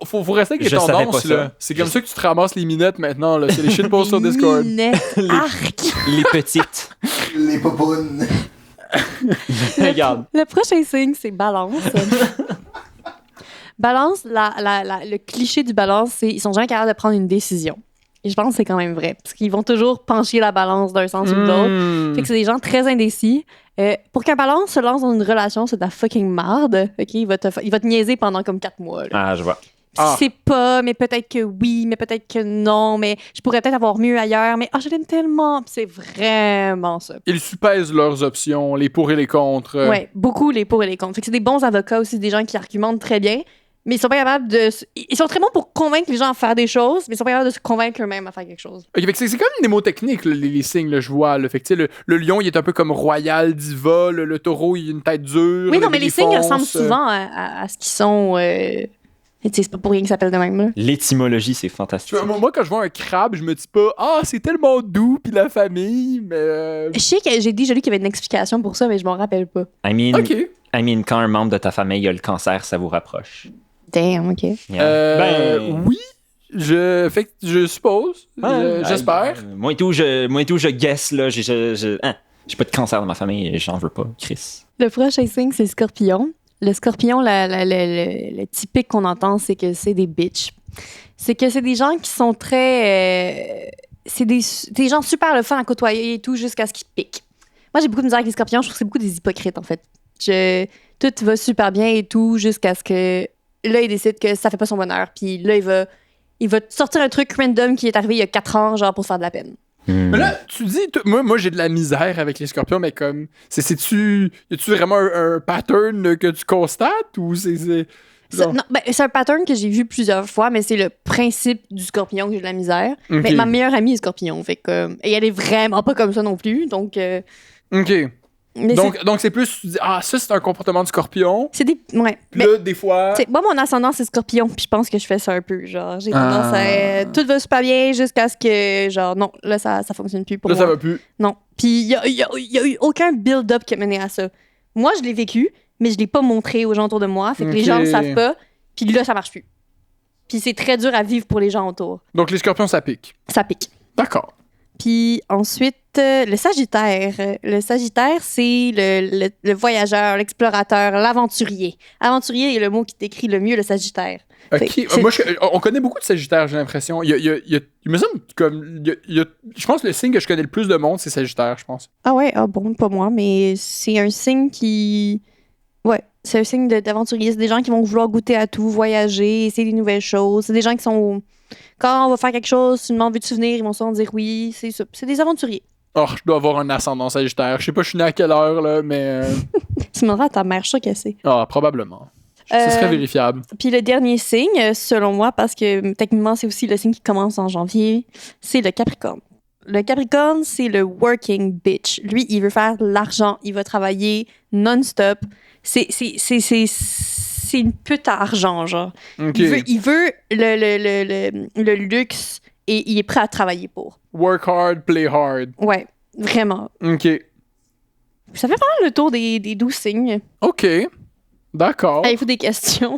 Faut rester avec les Je savais tendances, pas ça. là. C'est comme ça que tu te ramasses les minettes maintenant, là. C'est les shitposts sur Discord. Minettes. Arc. Les petites. Les popounes. Regarde. Le prochain signe, c'est balance. Balance, le cliché du balance, c'est ils sont jamais capables de prendre une décision. Et je pense que c'est quand même vrai. Parce qu'ils vont toujours pencher la balance d'un sens ou de l'autre. Fait que c'est des gens très indécis. Pour qu'un balance se lance dans une relation, c'est de la fucking marde. OK? Il va te niaiser pendant comme 4 mois. Là. Ah, je vois. Puis c'est pas, mais peut-être que oui, mais peut-être que non, mais je pourrais peut-être avoir mieux ailleurs, mais je l'aime tellement. Puis c'est vraiment ça. Ils suppèsent leurs options, les pour et les contre. Ouais, beaucoup les pour et les contre. Fait que c'est des bons avocats aussi, des gens qui argumentent très bien, mais ils sont pas capables de. Ils sont très bons pour convaincre les gens à faire des choses, mais ils sont pas capables de se convaincre eux-mêmes à faire quelque chose. Ok, fait que c'est comme une mnémotechnique, là, les signes, là, je vois. Là. Fait que, tu sais, le lion, il est un peu comme royal, diva. Le taureau, il a une tête dure. Oui, non, le mais les bélier signes fonce, ressemblent souvent à ce qu'ils sont. Tu sais, c'est pas pour rien qu'ils s'appellent de même, là. L'étymologie, c'est Tu fantastique. vois, moi, quand je vois un crabe, je me dis pas, c'est tellement doux, puis la famille, mais. Je sais que j'ai déjà lu qu'il y avait une explication pour ça, mais je m'en rappelle pas. I mean, Ok. quand un membre de ta famille a le cancer, ça vous rapproche. Damn, OK. Yeah. Oui, fait que je suppose. J'espère. Moi et tout, je guess, là. J'ai pas de cancer dans ma famille et j'en veux pas, Chris. Le prochain signe, c'est le scorpion. Le scorpion, le typique qu'on entend, c'est que c'est des bitches. C'est que c'est des gens qui sont très... c'est des gens super le fun à côtoyer et tout, jusqu'à ce qu'ils piquent. Moi, j'ai beaucoup de misère avec les scorpions. Je trouve que c'est beaucoup des hypocrites, en fait. Tout va super bien et tout, jusqu'à ce que... Là, il décide que ça fait pas son bonheur. Puis là, il va te sortir un truc random qui est arrivé il y a 4 ans, genre pour se faire de la peine. Mais là, tu dis, moi j'ai de la misère avec les scorpions, mais comme, y a-tu vraiment un pattern que tu constates ou c'est genre... Non, c'est un pattern que j'ai vu plusieurs fois, mais c'est le principe du scorpion que j'ai de la misère. Ok. Mais ma meilleure amie est scorpion, fait que, et elle est vraiment pas comme ça non plus, donc... Ok. mais Donc c'est plus, tu dis, ça c'est un comportement du scorpion. c'est des... Ouais. Puis là, des fois. Moi, mon ascendant, c'est scorpion, puis je pense que je fais ça un peu. Genre, j'ai tendance à... Tout va super bien jusqu'à ce que, genre, non, là, ça fonctionne plus pour Là, moi. ça va plus. Non. Puis il y a eu aucun build-up qui a mené à ça. Moi, je l'ai vécu, mais je l'ai pas montré aux gens autour de moi. Fait que les Ok. gens ne savent pas. Puis là, ça marche plus. Puis c'est très dur à vivre pour les gens autour. Donc les scorpions, ça pique. Ça pique. D'accord. Puis ensuite, le Sagittaire. Le Sagittaire, c'est le voyageur, l'explorateur, l'aventurier. Aventurier est le mot qui décrit le mieux le Sagittaire. Ok. C'est- Moi, on connaît beaucoup de Sagittaires, j'ai l'impression. Il me semble comme. Je pense que le signe que je connais le plus de monde, c'est Sagittaire, je pense. Ah ouais, bon, pas moi, mais c'est un signe qui... Ouais, c'est un signe d'aventurier. C'est des gens qui vont vouloir goûter à tout, voyager, essayer des nouvelles choses. C'est des gens qui sont... Quand on va faire quelque chose, tu demandes, veux-tu venir? Ils vont souvent dire oui. C'est ça. C'est des aventuriers. Je dois avoir un ascendant Sagittaire. Je sais pas, je suis né à quelle heure, là, mais. Tu demanderas à ta mère, je suis sûre qu'elle sait. Probablement. Ce serait vérifiable. Puis le dernier signe, selon moi, parce que techniquement, c'est aussi le signe qui commence en janvier, c'est le Capricorne. Le Capricorne, c'est le working bitch. Lui, il veut faire de l'argent. Il va travailler non-stop. C'est une pute à argent, genre. Ok. Il veut le luxe et il est prêt à travailler pour. Work hard, play hard. Ouais, vraiment. Ok. Ça fait pas mal le tour des 12 signes. Ok. D'accord. Avez-vous des questions?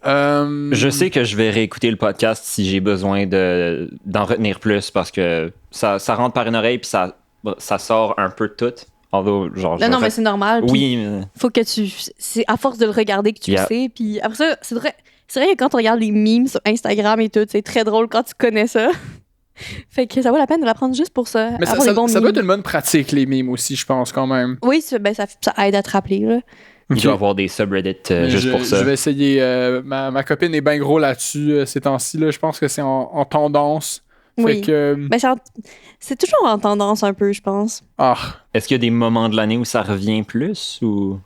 Je sais que je vais réécouter le podcast si j'ai besoin d'en retenir plus parce que ça rentre par une oreille puis ça sort un peu de tout. Although, genre, Non, mais c'est normal. puis Oui, mais... faut que c'est à force de le regarder que tu le sais. Puis après ça, c'est vrai que quand on regarde les memes sur Instagram et tout, c'est très drôle quand tu connais ça. Fait que ça vaut la peine de l'apprendre juste pour ça. Mais ça doit être une bonne pratique, les mimes aussi, je pense, quand même. Oui, ça aide à te rappeler. Là. Il doit y avoir des subreddits juste pour ça. Je vais essayer. Ma copine est bien gros là-dessus ces temps-ci. Là. Je pense que c'est en tendance. Oui. Fait que... Ben, c'est toujours en tendance un peu, je pense. Est-ce qu'il y a des moments de l'année où ça revient plus ou...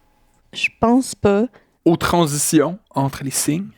Je pense pas. Aux transitions entre les signes.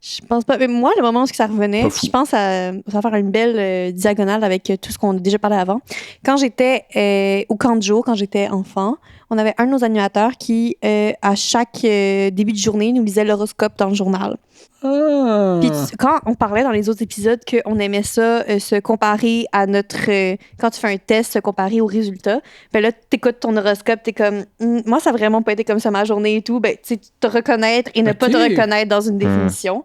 Je pense pas. Mais moi, le moment où ça revenait, Pas fou. je pense à faire une belle diagonale avec tout ce qu'on a déjà parlé avant. Quand j'étais au camp de jour, quand j'étais enfant, on avait un de nos animateurs qui, à chaque début de journée, nous lisait l'horoscope dans le journal. Puis quand on parlait dans les autres épisodes qu'on aimait ça, se comparer à notre... quand tu fais un test, se comparer aux résultats, ben là, t'écoutes ton horoscope, t'es comme... moi, ça a vraiment pas été comme ça ma journée et tout. Ben, tu sais, te reconnaître et ne pas te reconnaître dans une définition.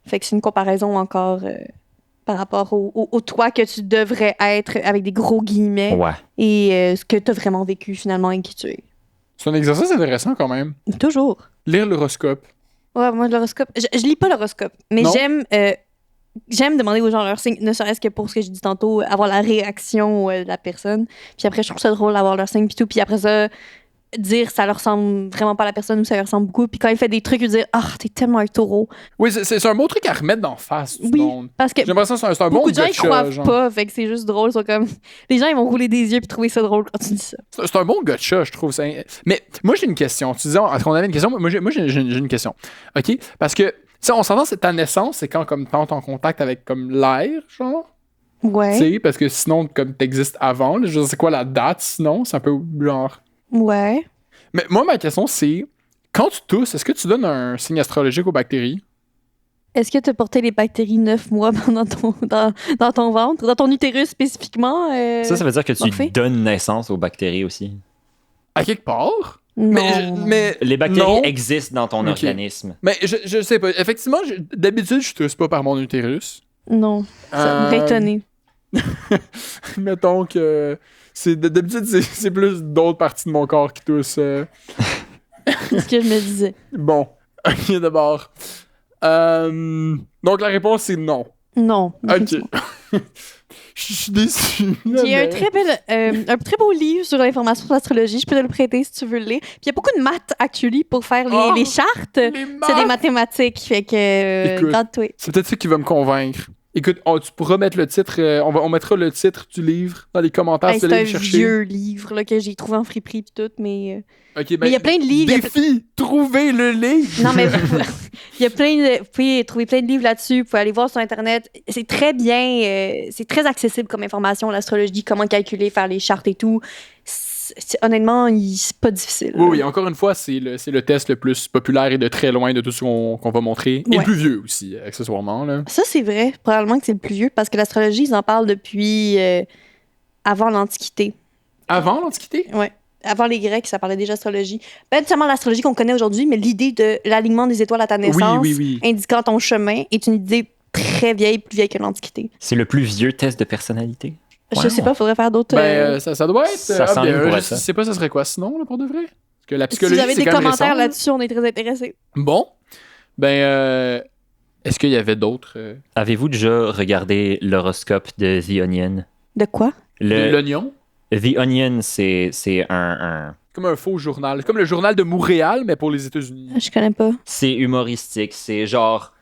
Fait que c'est une comparaison encore par rapport au toi que tu devrais être avec des gros guillemets Ouais. et ce que tu as vraiment vécu finalement et qui tu es. C'est un exercice intéressant quand même. Toujours. Lire l'horoscope. Ouais, moi, l'horoscope, je lis pas l'horoscope, mais Non? j'aime demander aux gens leur signe, ne serait-ce que pour ce que j'ai dit tantôt, avoir la réaction de la personne. Puis après, je trouve ça drôle d'avoir leur signe, puis tout. Puis après ça, dire ça leur ressemble vraiment pas à la personne ou ça leur ressemble beaucoup. Puis quand il fait des trucs, il dire ah, t'es tellement un taureau. Oui, c'est un bon truc à remettre d'en face du Oui, monde. parce que J'ai l'impression que c'est un bon beaucoup de gens ils gotcha, croient genre. pas, fait que c'est juste drôle. Ils sont comme les gens ils vont rouler des yeux puis trouver ça drôle quand tu dis ça. C'est un bon gotcha, je trouve. Mais moi, j'ai une question. Tu disais, est-ce qu'on avait une question? Moi, j'ai une question. OK? Parce que, tu sais, on s'entend, c'est ta naissance, c'est quand comme t'entres en contact avec comme l'air, genre. Ouais. Tu sais, parce que sinon, comme t'existes avant, là, je sais quoi la date, sinon, c'est un peu genre. Ouais. Mais moi, ma question, c'est quand tu tousses, est-ce que tu donnes un signe astrologique aux bactéries? Est-ce que tu as porté les bactéries 9 mois dans ton ventre, dans ton utérus spécifiquement? Ça veut dire que tu Morphée? donnes naissance aux bactéries aussi. À quelque part? Non. Mais Les bactéries non. existent dans ton Ok. organisme. Mais je sais pas. Effectivement, d'habitude, je tousse pas par mon utérus. Non. Ça m'aurait étonné. Mettons que d'habitude, c'est plus d'autres parties de mon corps qui toussent. C'est ce que je me disais. Bon, ok, d'abord. Donc la réponse c'est non. Non. Ok. Je suis déçu. Il y a un très beau livre sur l'information sur l'astrologie. Je peux te le prêter si tu veux le lire. Puis il y a beaucoup de maths, actually, pour faire Oh, les chartes. les C'est des mathématiques. Fait que, Écoute. garde-toi. C'est peut-être ça qui va me convaincre. Écoute, tu pourras mettre le titre, on mettra le titre du livre dans les commentaires. Hey, si vous c'est allez un le chercher. vieux livre là, que j'ai trouvé en friperie puis tout, mais... Ok, Mais il y a plein de livres. Défi, trouvez le livre. Non, mais il y a vous pouvez trouver plein de livres là-dessus. Vous pouvez aller voir sur Internet. C'est très bien, c'est très accessible comme information, l'astrologie, comment calculer, faire les chartes et tout. Honnêtement, c'est pas difficile. Oui, oui, encore une fois, c'est le test le plus populaire et de très loin de tout ce qu'on va montrer. Et Ouais. le plus vieux aussi, accessoirement. Là. Ça, c'est vrai. Probablement que c'est le plus vieux parce que l'astrologie, ils en parlent depuis avant l'Antiquité. Avant l'Antiquité? Ouais. Avant les Grecs, ça parlait déjà d'astrologie. Pas seulement l'astrologie qu'on connaît aujourd'hui, mais l'idée de l'alignement des étoiles à ta naissance, oui. indiquant ton chemin, est une idée très vieille, plus vieille que l'Antiquité. C'est le plus vieux test de personnalité. Je sais pas, faudrait faire d'autres... Ça doit être. Ça s'enligne pour je être ça. sais pas, ça serait quoi sinon, là, pour de vrai? Parce que la si psychologie, vous avez c'est des quand même commentaires récent, là-dessus, on est très intéressés. Bon. Est-ce qu'il y avait d'autres. Avez-vous déjà regardé l'horoscope de The Onion? De quoi? L'oignon? The Onion, c'est un... Comme un faux journal. Comme le journal de Montréal, mais pour les États-Unis. Je connais pas. C'est humoristique. C'est genre...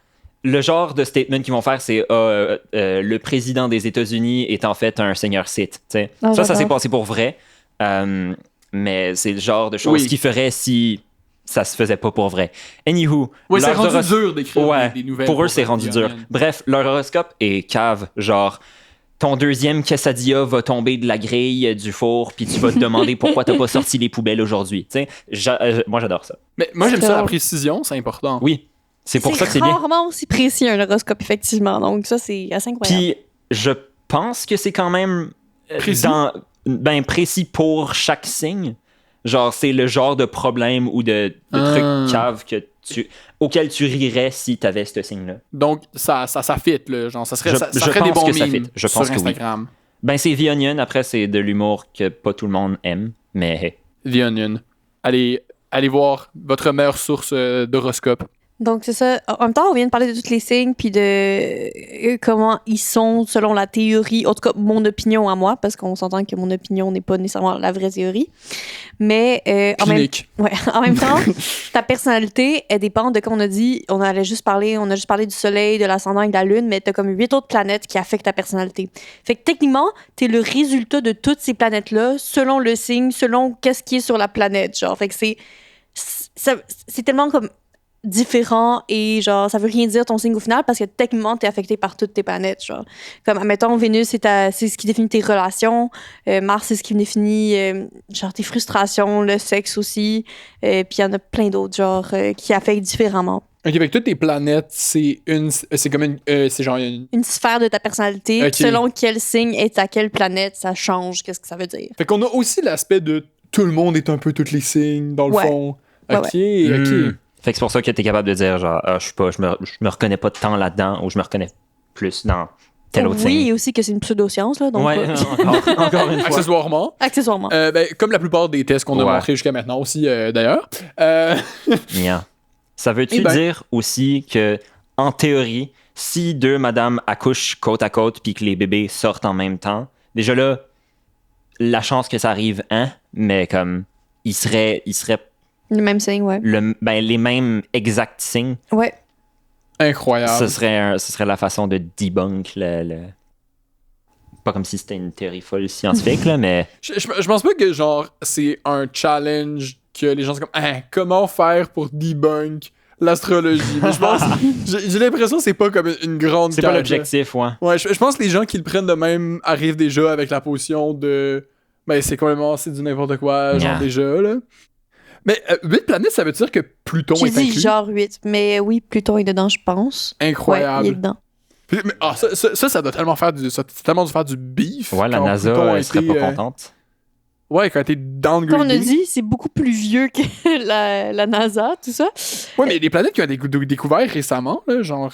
Le genre de statement qu'ils vont faire, c'est le président des États-Unis est en fait un seigneur Sith. t'sais. Ah, ça s'est d'accord. passé pour vrai. Mais c'est le genre de choses Oui. qu'ils feraient si ça se faisait pas pour vrai. Anywho, Ouais, c'est leurs rendu horos- dur d'écrire Ouais, des nouvelles. pour eux, c'est rendu dur. Bref, leur horoscope est cave. Genre, ton deuxième quesadilla va tomber de la grille du four, puis tu vas te demander pourquoi t'as pas sorti les poubelles aujourd'hui. Moi, j'adore ça. Mais moi, j'aime C'est ça, la drôle. précision, c'est important. Oui, c'est pour ça que c'est bien. rarement aussi précis un horoscope, effectivement. Donc ça, c'est assez incroyable. Puis, je pense que c'est quand même Précis. précis pour chaque signe. Genre, c'est le genre de problème ou de truc cave auquel tu rirais si t'avais ce signe-là. Donc, ça fit, là. Genre, ça Je ferait des pense bons que ça memes fit. Je pense sur que oui. Instagram. Ben, c'est The Onion. Après, c'est de l'humour que pas tout le monde aime. Mais hey. The Onion. Allez voir votre meilleure source d'horoscope. Donc, c'est ça. En même temps, on vient de parler de tous les signes, puis de comment ils sont selon la théorie. En tout cas, mon opinion à moi, parce qu'on s'entend que mon opinion n'est pas nécessairement la vraie théorie. Mais Clinique. en même temps, ta personnalité, elle dépend de, comme on a dit, on a juste parlé du soleil, de l'ascendant et de la lune, mais t'as comme 8 autres planètes qui affectent ta personnalité. Fait que techniquement, t'es le résultat de toutes ces planètes-là, selon le signe, selon qu'est-ce qui est sur la planète. Genre, fait que c'est tellement comme différent et genre ça veut rien dire ton signe au final parce que techniquement t'es affecté par toutes tes planètes, genre comme admettons Vénus c'est ce qui définit tes relations, Mars c'est ce qui définit genre tes frustrations, le sexe aussi, puis il y en a plein d'autres genre qui affectent différemment Ok, avec toutes tes planètes, c'est comme c'est genre une sphère de ta personnalité. Ok. Selon quel signe est à quelle planète ça change, qu'est-ce que ça veut dire. Fait qu'on a aussi l'aspect de tout le monde est un peu tous les signes, dans le Ouais. fond. Ouais, Ok. Fait que c'est pour ça que t'es capable de dire, genre, ah, je me reconnais pas tant là-dedans, ou je me reconnais plus dans telle autre Oui, scène. et aussi que c'est une pseudo-science, là. Donc, Ouais, encore une fois. Accessoirement. accessoirement. Comme la plupart des tests qu'on a Ouais. montrés jusqu'à maintenant aussi, d'ailleurs. Yeah. Ça veut-tu Eh ben. dire aussi que, en théorie, si deux madames accouchent côte à côte puis que les bébés sortent en même temps, déjà là, la chance que ça arrive, mais comme, ils seraient Le même signe, ouais. les mêmes exacts signes, Ouais. Incroyable. ce serait la façon de debunk le... Pas comme si c'était une théorie folle scientifique, là, mais... Je pense pas que, genre, c'est un challenge que les gens sont comme, comment faire pour debunk l'astrologie? Mais je pense, j'ai l'impression que c'est pas comme une grande C'est pas quête, l'objectif, ouais. là. Ouais, je pense que les gens qui le prennent de même arrivent déjà avec la potion de, c'est complètement, c'est du n'importe quoi, genre, Yeah. déjà, là. Mais 8 planètes, ça veut dire que Pluton J'ai est dit inclus? genre 8, mais oui, Pluton est dedans, je pense. Incroyable. Ouais, il est dedans. Ça doit tellement faire tellement dû faire du beef. Ouais, la quand NASA, Pluton a elle serait été, pas contente. Ouais, quand elle était downgradée. Comme on a dit, c'est beaucoup plus vieux que la NASA, tout ça. Ouais, mais les planètes qui ont été découvertes récemment, là, genre.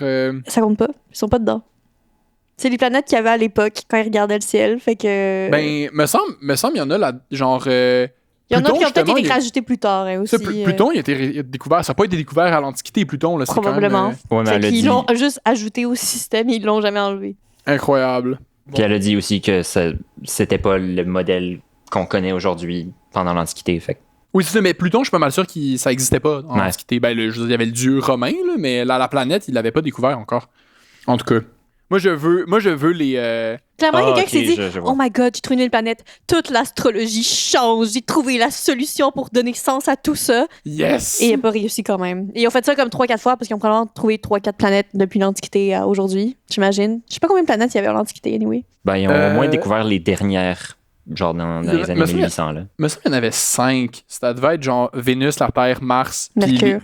Ça compte pas. Ils sont pas dedans. C'est les planètes qu'il y avait à l'époque quand ils regardaient le ciel. Fait que. Me semble, il y en a là, genre. il y en a Pluton, qui ont peut-être justement, été rajoutés plus tard hein, aussi. Pluton, il a été découvert. Ça n'a pas été découvert à l'Antiquité, Pluton, là. C'est Probablement. quand même, Ouais, mais Fait elle a qu'ils dit... l'ont juste ajouté au système et ils l'ont jamais enlevé. incroyable. Puis elle a dit aussi que c'était pas le modèle qu'on connaît aujourd'hui pendant l'Antiquité. Fait que- Oui, c'est ça, mais Pluton, je suis pas mal sûr que ça existait pas en Ouais. Antiquité. Je veux dire, il y avait le dieu romain, là, mais la planète, il l'avait pas découvert encore. En tout cas. Moi, je veux les. Clairement, Ah, quelqu'un ok, qui s'est dit je vois. Oh my god, j'ai trouvé une nouvelle planète. Toute l'astrologie change. J'ai trouvé la solution pour donner sens à tout ça. Yes! Et il n'a pas réussi quand même. Et ils ont fait ça comme 3-4 fois parce qu'ils ont probablement trouvé 3-4 planètes depuis l'Antiquité à aujourd'hui, j'imagine. Je sais pas combien de planètes il y avait en l'Antiquité, anyway. Ben, ils ont au moins découvert les dernières, genre dans les années me semble- 1800. Là. Mais ça, il y en avait 5. Ça devait être genre Vénus, la Terre, Mars, puis Mercure.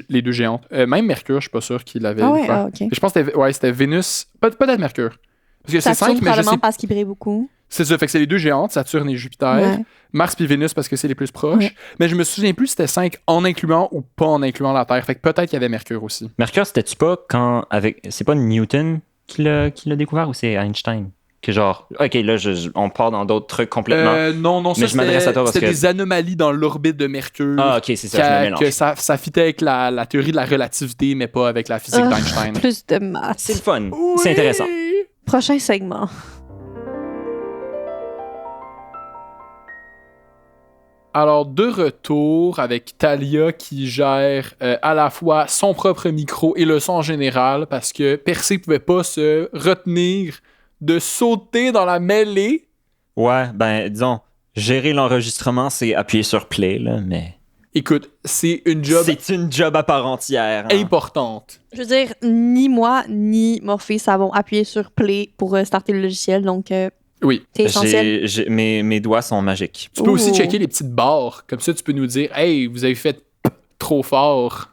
les deux géantes. Même Mercure, je suis pas sûr qu'il l'avait Ah ouais, découvert. ah, ok. Je pense que c'était Vénus. Peut-être Mercure. Parce que c'est Saturne, 5, mais je probablement sais. parce qu'il brille beaucoup. C'est ça, fait que c'est les deux géantes, Saturne et Jupiter. Ouais. Mars puis Vénus parce que c'est les plus proches. Ouais. Mais je me souviens plus si c'était 5 en incluant ou pas en incluant la Terre. Fait que peut-être qu'il y avait Mercure aussi. Mercure, c'était-tu pas quand. C'est pas Newton qui l'a découvert ou c'est Einstein? Que genre. Ok, là, on part dans d'autres trucs complètement. Non, ça Mais je m'adresse à toi parce c'était que- des anomalies dans l'orbite de Mercure. Ah, ok, c'est ça, je me mélange. Que ça fitait avec la théorie de la relativité, mais pas avec la physique Ah, d'Einstein. Plus de maths. C'est le fun. Oui! C'est intéressant. Prochain segment. Alors, de retour avec Talia qui gère à la fois son propre micro et le son en général parce que Percy pouvait pas se retenir de sauter dans la mêlée. Ouais, ben, disons, gérer l'enregistrement, c'est appuyer sur play, là, mais. Écoute, c'est une job C'est une job à part entière. hein. importante. Je veux dire, ni moi, ni Morphée savons appuyer sur play pour starter le logiciel, donc Oui. c'est essentiel. Mes doigts sont magiques. Tu peux aussi Ouh. checker les petites barres. Comme ça, tu peux nous dire « Hey, vous avez fait trop fort.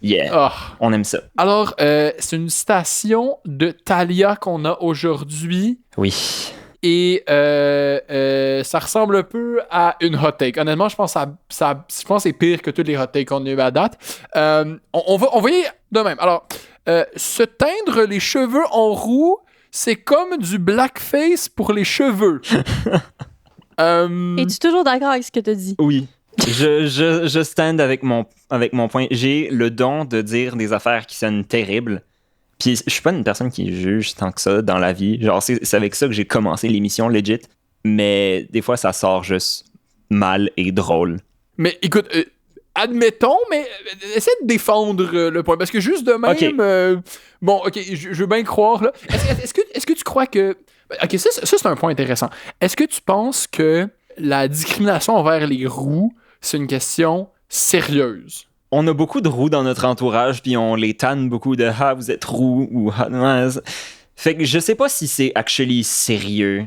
Yeah, Ah. on aime ça. Alors, c'est une citation de Talia qu'on a aujourd'hui. Oui. Et ça ressemble un peu à une hot take. Honnêtement, je pense que c'est pire que toutes les hot takes qu'on a eu à date. On va y aller de même. Alors, se teindre les cheveux en roux, c'est comme du blackface pour les cheveux. Es-tu toujours d'accord avec ce que tu as dit? Oui. Je stand avec mon point. J'ai le don de dire des affaires qui sonnent terribles. Puis je suis pas une personne qui juge tant que ça dans la vie. Genre, c'est avec ça que j'ai commencé l'émission, legit. Mais des fois, ça sort juste mal et drôle. Mais écoute, admettons, mais essaie de défendre le point. Parce que juste de même... Ok. Bon, ok, je veux bien croire. Là. Est-ce que tu crois que... Ok, ça c'est un point intéressant. Est-ce que tu penses que la discrimination envers les roux, c'est une question sérieuse? On a beaucoup de roux dans notre entourage, puis on les tanne beaucoup de « Ah, vous êtes roux » ou « Ah, ouais. » Fait que je sais pas si c'est actually sérieux.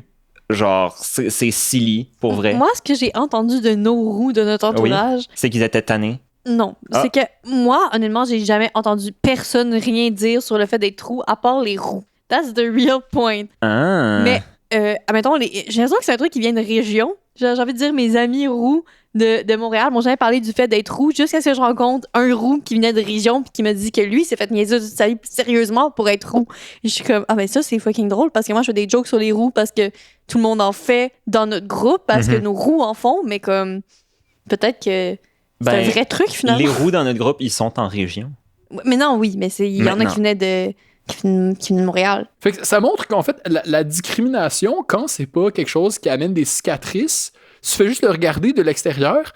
Genre, c'est silly, pour vrai. Moi, ce que j'ai entendu de nos roues de notre entourage, C'est qu'ils étaient tannés. non. Ah. C'est que moi, honnêtement, j'ai jamais entendu personne rien dire sur le fait d'être roux à part les roux. That's the real point. Ah. Mais admettons, j'ai l'impression que c'est un truc qui vient de région. J'ai envie de dire, mes amis roux de Montréal m'ont jamais parlé du fait d'être roux jusqu'à ce que je rencontre un roux qui venait de région puis qui m'a dit que lui s'est fait niaiser toute sa vie sérieusement pour être roux. Et je suis comme, ah ben ça, c'est fucking drôle parce que moi, je fais des jokes sur les roux parce que tout le monde en fait dans notre groupe parce que nos roux en font, mais comme, peut-être que c'est un vrai truc finalement. Les roux dans notre groupe, ils sont en région. Mais non, oui, mais il y en a qui venaient de Montréal. Fait que ça montre qu'en fait, la discrimination, quand c'est pas quelque chose qui amène des cicatrices, tu fais juste le regarder de l'extérieur,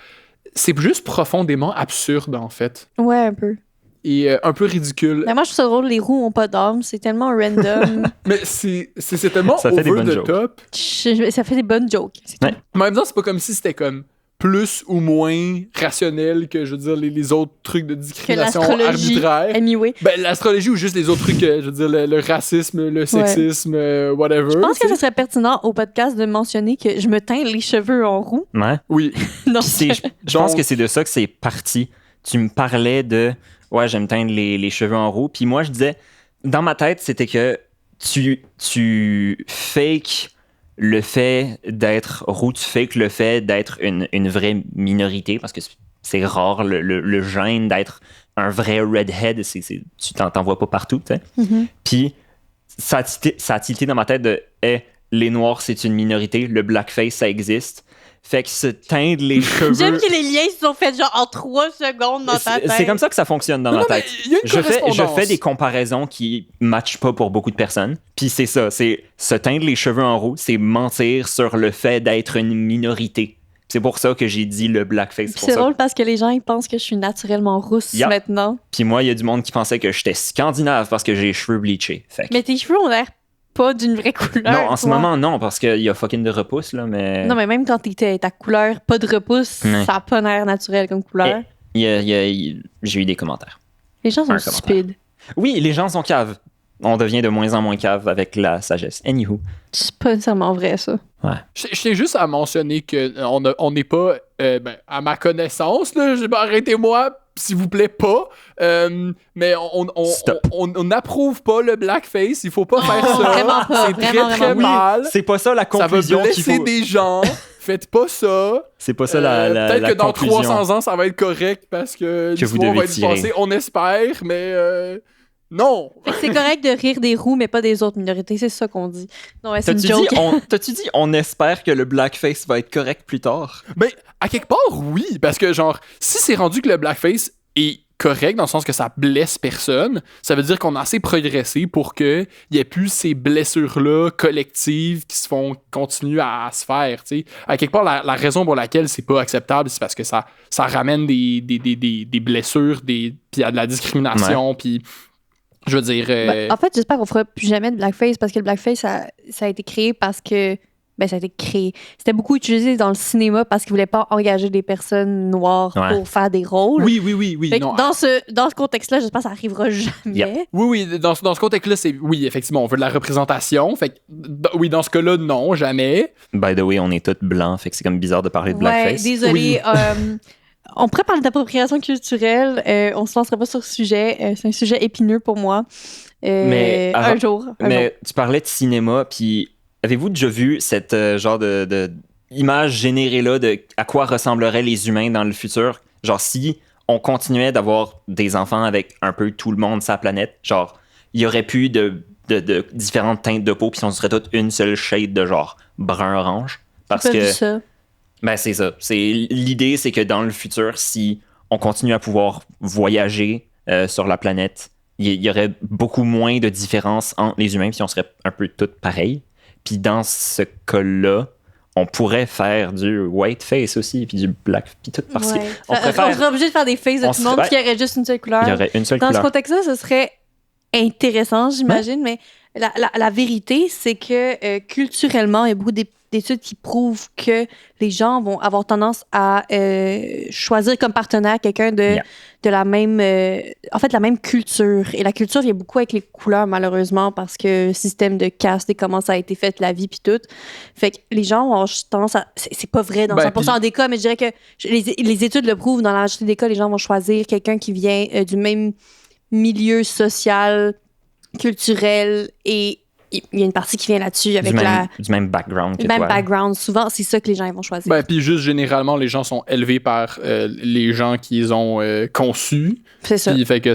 c'est juste profondément absurde, en fait. Ouais, un peu. Et un peu ridicule. Mais moi, je trouve ça drôle, les roux ont pas d'âme, c'est tellement random. Mais c'est tellement ça fait over des the bonnes top. Ça fait des bonnes jokes. Ouais. Mais en même temps, c'est pas comme si c'était comme plus ou moins rationnel que, je veux dire, les autres trucs de discrimination arbitraire. Anyway. Ben, l'astrologie ou juste les autres trucs, je veux dire, le racisme, le sexisme, whatever. Je pense que ça serait pertinent au podcast de mentionner que je me teins les cheveux en roux. Ouais. Oui. Non, Je pense que c'est de ça que c'est parti. Tu me parlais de ouais, j'aime teindre les cheveux en roux. Puis moi, je disais, dans ma tête, c'était que tu fakes le fait d'être roux, tu fakes le fait d'être une vraie minorité, parce que c'est rare le gène d'être un vrai redhead. Tu t'en vois pas partout, tu sais. Mm-hmm. Puis ça a tilté dans ma tête de les Noirs, c'est une minorité, le blackface, ça existe. Fait que se teindre les cheveux... J'aime que les liens se sont faits genre en 3 secondes dans ta tête. C'est comme ça que ça fonctionne dans ma tête. Il y a une Je fais des comparaisons qui matchent pas pour beaucoup de personnes. Puis c'est ça, c'est se teindre les cheveux en roux, c'est mentir sur le fait d'être une minorité. C'est pour ça que j'ai dit le blackface. C'est drôle parce que les gens ils pensent que je suis naturellement rousse maintenant. Puis moi, il y a du monde qui pensait que j'étais scandinave parce que j'ai les cheveux bleachés. Fait que... Mais tes cheveux ont l'air pas d'une vraie couleur. Non, en ce moment, non, parce qu'il y a fucking de repousse, là, mais... Non, mais même quand t'étais ta couleur, pas de repousse, ça a pas l'air naturel comme couleur. J'ai eu des commentaires. Les gens sont stupides. Oui, les gens sont caves. On devient de moins en moins cave avec la sagesse. Anywho. C'est pas nécessairement vrai, ça. Ouais. Je tiens juste à mentionner qu'on n'est pas, à ma connaissance, là, arrêtez-moi, s'il vous plaît, pas. Mais on n'approuve pas le blackface. Il faut pas faire ça. Vraiment pas. C'est très mal. C'est pas ça la conclusion. Ça va blesser des gens. Faites pas ça. C'est pas ça la peut-être que dans conclusion 300 ans, ça va être correct parce que vous l'histoire devez va être tirer. passée. On espère, mais non. Fait que c'est correct de rire des roux, mais pas des autres minorités. C'est ça qu'on dit. Non, ouais, c'est une joke. T'as-tu dit on espère que le blackface va être correct plus tard? Ben, à quelque part, oui. Parce que, genre, si c'est rendu que le blackface est correct, dans le sens que ça blesse personne, ça veut dire qu'on a assez progressé pour qu'il n'y ait plus ces blessures-là collectives qui se font continuer à se faire, tu sais. À quelque part, la raison pour laquelle c'est pas acceptable, c'est parce que ça ramène des blessures, puis à de la discrimination, puis... Je veux dire... En fait, j'espère qu'on fera plus jamais de blackface parce que le blackface, ça a été créé parce que... Ben, ça a été créé. C'était beaucoup utilisé dans le cinéma parce qu'ils voulaient pas engager des personnes noires pour faire des rôles. Oui. Non. Dans ce contexte-là, j'espère que ça arrivera jamais. Yep. Oui, dans ce contexte-là, oui, effectivement, on veut de la représentation. Fait que, oui, dans ce cas-là, non, jamais. By the way, on est tous blancs, fait que c'est comme bizarre de parler de blackface. Désolée. On pourrait parler d'appropriation culturelle. On se lancera pas sur ce sujet. C'est un sujet épineux pour moi. Un jour. Tu parlais de cinéma, puis avez-vous déjà vu cette genre de image générée-là de à quoi ressembleraient les humains dans le futur? Genre, si on continuait d'avoir des enfants avec un peu tout le monde sur la planète, genre, il y aurait plus de différentes teintes de peau, puis on serait toutes une seule shade de genre brun-orange. Parce que... ça. Ben, c'est ça. L'idée, c'est que dans le futur, si on continue à pouvoir voyager sur la planète, il y aurait beaucoup moins de différence entre les humains, puis on serait un peu tous pareils. Puis dans ce cas-là, on pourrait faire du whiteface aussi, puis du black, puis tout. Parce qu'on on serait obligé de faire des faces de tout le monde, qui aurait juste une seule couleur. Il y aurait une seule couleur. Dans ce contexte-là, ce serait intéressant, j'imagine, mais la vérité, c'est que culturellement, il y a beaucoup d'études qui prouvent que les gens vont avoir tendance à choisir comme partenaire quelqu'un de la même la même culture. Et la culture vient beaucoup avec les couleurs, malheureusement, parce que le système de caste et comment ça a été fait, la vie puis tout. Fait que les gens ont tendance à... C'est pas vrai dans 100% des cas, mais je dirais que les études le prouvent. Dans la majorité des cas, les gens vont choisir quelqu'un qui vient du même milieu social, culturel et il y a une partie qui vient là-dessus avec du même background que le même toi. background. Souvent, c'est ça que les gens ils vont choisir. Ben, puis juste, généralement, les gens sont élevés par les gens qu'ils ont conçus. C'est ça. Puis fait que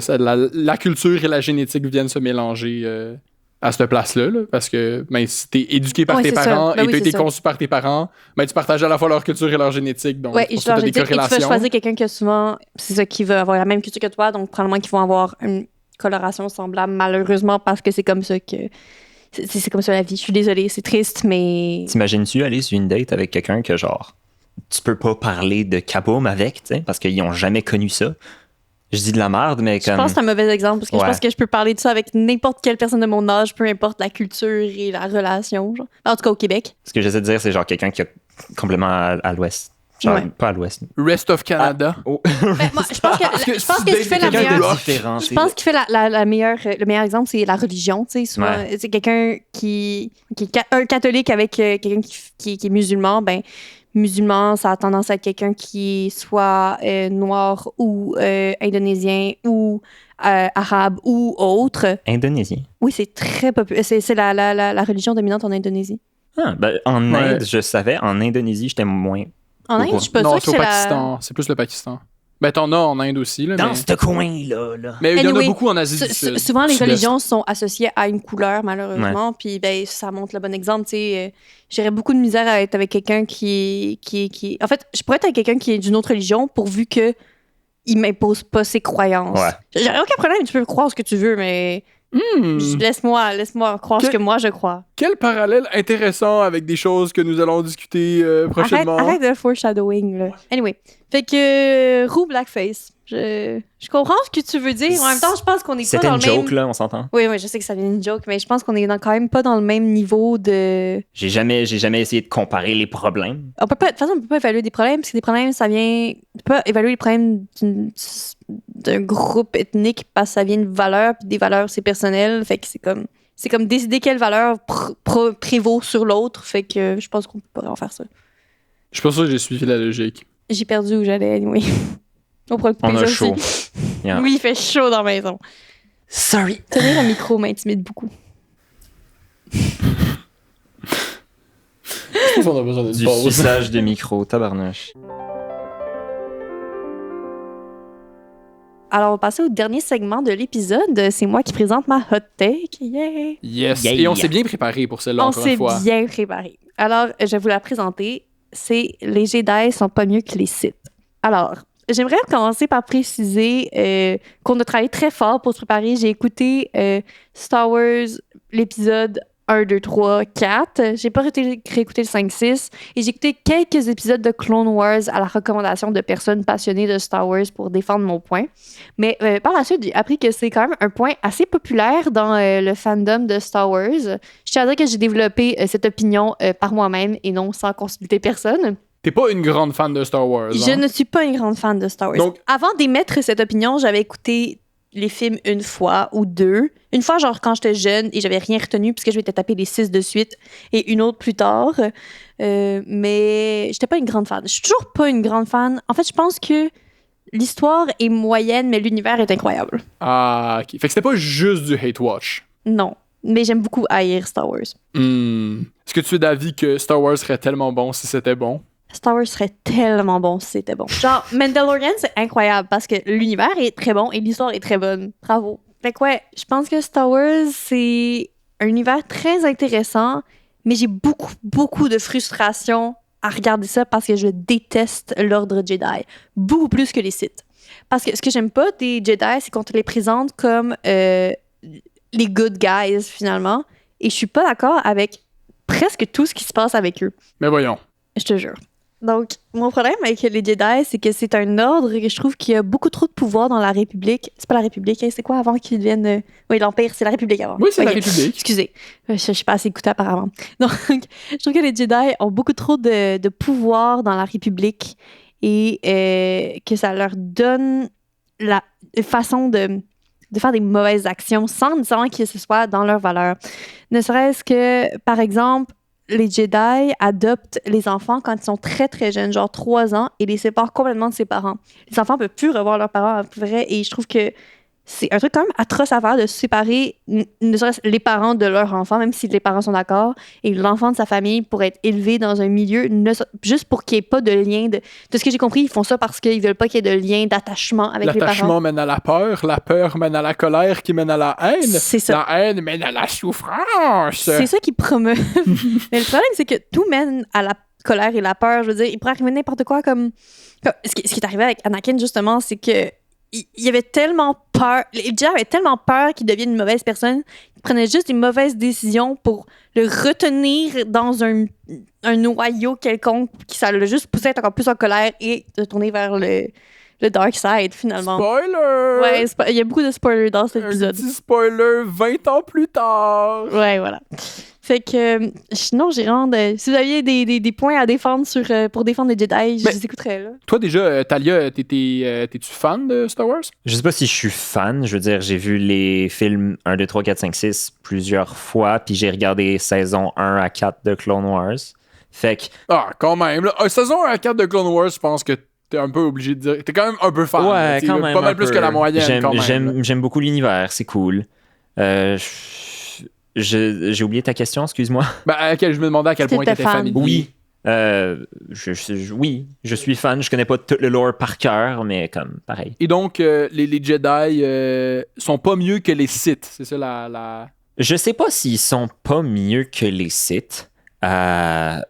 la culture et la génétique viennent se mélanger à cette place-là. Là, parce que si t'es éduqué par tes c'est parents ça. Ben et oui, t'as été c'est ça. conçu par tes parents, tu partages à la fois leur culture et leur génétique. Donc, Ouais, c'est et pour ça que t'as des et tu vas corrélations. choisir quelqu'un qui a souvent, c'est ça, qui va avoir la même culture que toi, donc probablement qu'ils vont avoir une coloration semblable, malheureusement, parce que c'est comme ça que. C'est comme ça la vie. Je suis désolée, c'est triste, mais. T'imagines-tu aller sur une date avec quelqu'un que, genre, tu peux pas parler de kaboom avec, tu sais, parce qu'ils ont jamais connu ça? Je dis de la merde, mais Je comme... pense que c'est un mauvais exemple parce que je Ouais. pense que je peux parler de ça avec n'importe quelle personne de mon âge, peu importe la culture et la relation. Genre. En tout cas, au Québec. Ce que j'essaie de dire, c'est genre quelqu'un qui est complètement à l'ouest. Genre, Ouais. pas à l'ouest. Rest of Canada. Oh. Ben, moi, je pense que que je pense si que tu ce qui fait la dates quelqu'un meilleure. de différent. Je pense qu'il fait la meilleure, le meilleur exemple, c'est la religion. Tu sais, souvent, Ouais. c'est quelqu'un qui est un catholique avec quelqu'un qui est musulman. Ben, musulman, ça a tendance à être quelqu'un qui est soit noir ou indonésien ou arabe ou autre. Indonésien. Oui, c'est très populaire. C'est la religion dominante en Indonésie. Ah, ben, en Ouais. Inde, je savais. En Indonésie, j'étais moins. En Inde, je suis pas Non, sûre que c'est au c'est Pakistan. C'est plus le Pakistan. Ben, t'en as en Inde aussi. Là, Dans mais ce coin-là. mais il y en a Anyway, beaucoup en Asie du Sud. Souvent, les Sud-Est. religions sont associées à une couleur, malheureusement. Puis, ben, ça montre le bon exemple. Tu sais, j'aurais beaucoup de misère à être avec quelqu'un qui. En fait, je pourrais être avec quelqu'un qui est d'une autre religion pourvu que il m'impose pas ses croyances. Ouais. J'aurais aucun problème. Tu peux croire ce que tu veux, mais laisse-moi croire ce que moi je crois. Quel parallèle intéressant avec des choses que nous allons discuter prochainement. Arrête de foreshadowing, là. Anyway. Fait que, roux blackface. Je comprends ce que tu veux dire. En même temps, je pense qu'on est pas C'était dans une le même... joke, là, on s'entend? Oui, je sais que ça vient d'une joke, mais je pense qu'on est quand même pas dans le même niveau de... J'ai jamais essayé de comparer les problèmes. De toute façon, on peut pas évaluer des problèmes, parce que des problèmes, ça vient... On peut pas évaluer les problèmes d'un groupe ethnique parce que ça vient de valeurs, puis des valeurs, c'est personnel. Fait que c'est comme décider quelle valeur prévaut sur l'autre. Fait que je pense qu'on peut pas vraiment faire ça. Je suis pas sûr que j'ai suivi la logique. J'ai perdu où j'allais, anyway. On pourra couper On a ça chaud. aussi. Yeah. Oui, il fait chaud dans la maison. Sorry. Tenir un micro m'intimide beaucoup. Je pense qu'on a besoin d'une Du pause. suçage de micro, tabarnouche. Alors, on va passer au dernier segment de l'épisode. C'est moi qui présente ma hot take. Yeah! Yes. Yeah. Et on s'est bien préparé pour celle-là, On encore s'est une fois. bien préparé. Alors, je vais vous la présenter. C'est les Jedi sont pas mieux que les Sith. Alors, j'aimerais commencer par préciser qu'on a travaillé très fort pour se préparer. J'ai écouté Star Wars, l'épisode 1, 2, 3, 4. J'ai pas réécouté le 5, 6. Et j'ai écouté quelques épisodes de Clone Wars à la recommandation de personnes passionnées de Star Wars pour défendre mon point. Mais par la suite, j'ai appris que c'est quand même un point assez populaire dans le fandom de Star Wars. Je tiens à dire que j'ai développé cette opinion par moi-même et non sans consulter personne. T'es pas une grande fan de Star Wars. Je hein? ne suis pas une grande fan de Star Wars. Donc- Avant d'émettre cette opinion, j'avais écouté les films une fois ou deux. Une fois, genre, quand j'étais jeune et j'avais rien retenu puisque je m'étais tapé les 6 de suite et une autre plus tard. Mais j'étais pas une grande fan. Je suis toujours pas une grande fan. En fait, je pense que l'histoire est moyenne, mais l'univers est incroyable. Ah, ok. Fait que c'était pas juste du hate watch. Non. Mais j'aime beaucoup haïr Star Wars. Est-ce que tu es d'avis que Star Wars serait tellement bon si c'était bon? Star Wars serait tellement bon si c'était bon. Genre, Mandalorian, c'est incroyable parce que l'univers est très bon et l'histoire est très bonne. Bravo. Fait que ouais, je pense que Star Wars, c'est un univers très intéressant, mais j'ai beaucoup, beaucoup de frustration à regarder ça parce que je déteste l'ordre Jedi. Beaucoup plus que les Sith. Parce que ce que j'aime pas des Jedi, c'est qu'on te les présente comme les good guys, finalement. Et je suis pas d'accord avec presque tout ce qui se passe avec eux. Mais voyons. Je te jure. Donc, mon problème avec les Jedi, c'est que c'est un ordre que je trouve qu'il y a beaucoup trop de pouvoir dans la République. C'est pas la République, hein, c'est quoi avant qu'ils deviennent... Oui, l'Empire, c'est la République avant. Oui, c'est la Ok. République. Excusez, je suis pas assez écoutée apparemment. Donc, je trouve que les Jedi ont beaucoup trop de pouvoir dans la République et que ça leur donne la façon de faire des mauvaises actions sans nécessairement que ce soit dans leurs valeurs. Ne serait-ce que, par exemple, les Jedi adoptent les enfants quand ils sont très, très jeunes, genre 3 ans, et les séparent complètement de ses parents. Les enfants ne peuvent plus revoir leurs parents, en vrai, et je trouve que c'est un truc quand même atroce à faire de séparer ne serait-ce les parents de leur enfant, même si les parents sont d'accord, et l'enfant de sa famille pour être élevé dans un milieu, juste pour qu'il n'y ait pas de lien. De ce que j'ai compris, ils font ça parce qu'ils veulent pas qu'il y ait de lien d'attachement avec les parents. L'attachement mène à la peur mène à la colère, qui mène à la haine. C'est ça. La haine mène à la souffrance. C'est ça qu'ils promeuvent. Mais le problème, c'est que tout mène à la colère et la peur. Je veux dire, il pourrait arriver n'importe quoi comme ce qui est arrivé avec Anakin, justement, c'est que il avait tellement peur. Les Jedi avaient tellement peur qu'il devienne une mauvaise personne. Il prenait juste des mauvaises décisions pour le retenir dans un noyau quelconque, qui ça l'a juste poussé à être encore plus en colère et de tourner vers le dark side, finalement. Spoiler! Ouais, il y a beaucoup de spoilers dans cet épisode. Un petit spoiler 20 ans plus tard. Ouais, voilà. Fait que, sinon, si vous aviez des points à défendre pour défendre les Jedi, je les écouterais, là. Toi, déjà, Talia, t'es-tu fan de Star Wars? Je sais pas si je suis fan. Je veux dire, j'ai vu les films 1, 2, 3, 4, 5, 6 plusieurs fois, puis j'ai regardé saison 1 à 4 de Clone Wars. Fait que... Ah, quand même. Là, saison 1 à 4 de Clone Wars, je pense que t'es un peu obligé de dire... T'es quand même un peu fan. Ouais, quand là, même. Pas mal plus que la moyenne, quand même. J'aime beaucoup l'univers, c'est cool. J'ai oublié ta question, excuse-moi. Ben, je me demandais à quel point t'étais familier. Oui. Oui, je suis fan. Je connais pas tout le lore par cœur, mais comme pareil. Et donc, les Jedi sont pas mieux que les Sith. C'est ça la... Je sais pas s'ils sont pas mieux que les Sith. Je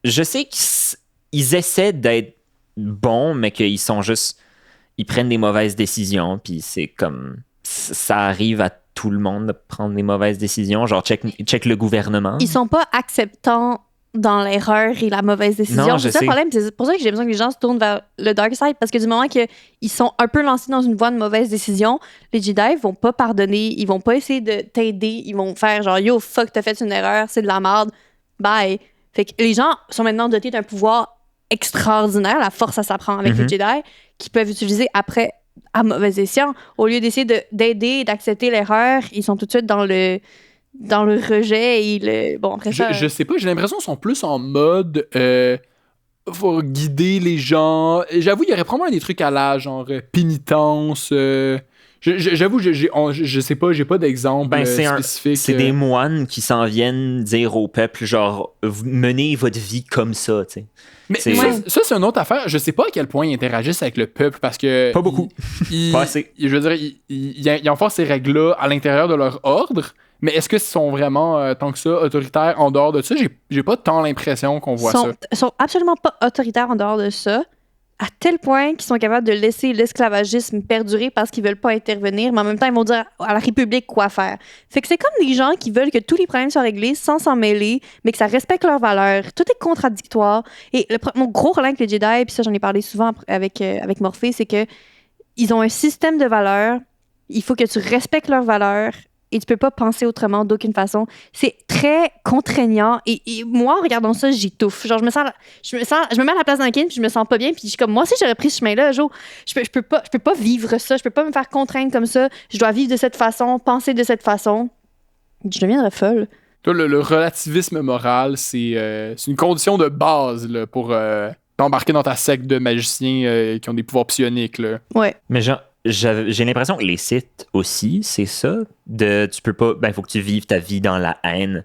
sais qu'ils essaient d'être bons, mais qu'ils sont juste... Ils prennent des mauvaises décisions, puis c'est comme... Ça arrive à tout le monde de prendre des mauvaises décisions. Genre, check le gouvernement. Ils sont pas acceptants dans l'erreur et la mauvaise décision. Non, c'est ça le problème. C'est pour ça que j'ai besoin que les gens se tournent vers le dark side, parce que du moment qu'ils sont un peu lancés dans une voie de mauvaise décision, les Jedi vont pas pardonner, ils vont pas essayer de t'aider, ils vont faire genre « Yo, fuck, t'as fait une erreur, c'est de la merde, bye ». Fait que les gens sont maintenant dotés d'un pouvoir extraordinaire, la force, ça s'apprend avec les Jedi, qu'ils peuvent utiliser après à mauvais escient. Au lieu d'essayer d'aider, d'accepter l'erreur, ils sont tout de suite dans le rejet et le... Bon, après ça... Je sais pas, j'ai l'impression qu'ils sont plus en mode... faut guider les gens. J'avoue, il y aurait probablement des trucs à la genre pénitence. J'avoue, je sais pas, j'ai pas d'exemple spécifique. C'est des moines qui s'en viennent dire au peuple, genre, menez votre vie comme ça, tu sais. Mais ça, c'est une autre affaire. Je sais pas à quel point ils interagissent avec le peuple, parce que... Pas beaucoup. Pas assez. Je veux dire, ils ont ces règles-là à l'intérieur de leur ordre, mais est-ce qu'ils sont vraiment, tant que ça, autoritaires en dehors de ça? J'ai pas tant l'impression qu'on voit ça. Ils sont absolument pas autoritaires en dehors de ça, à tel point qu'ils sont capables de laisser l'esclavagisme perdurer parce qu'ils veulent pas intervenir, mais en même temps, ils vont dire à la République quoi faire. Fait que c'est comme des gens qui veulent que tous les problèmes soient réglés sans s'en mêler, mais que ça respecte leurs valeurs. Tout est contradictoire. Et mon gros problème avec les Jedi, puis ça, j'en ai parlé souvent avec Morphée, c'est que ils ont un système de valeurs. Il faut que tu respectes leurs valeurs et tu peux pas penser autrement d'aucune façon. C'est très contraignant et moi, en regardant ça, j'étouffe. Genre, je me mets à la place d'un kid puis je me sens pas bien puis je suis comme, moi aussi, j'aurais pris ce chemin-là, Jo. Je peux pas vivre ça. Je peux pas me faire contraindre comme ça. Je dois vivre de cette façon, penser de cette façon. Je deviendrais folle. Toi, le relativisme moral, c'est une condition de base là, pour t'embarquer dans ta secte de magiciens qui ont des pouvoirs psioniques. Là. Ouais. Mais j'ai l'impression que les Sith aussi, c'est ça. Tu peux pas. Ben, il faut que tu vives ta vie dans la haine.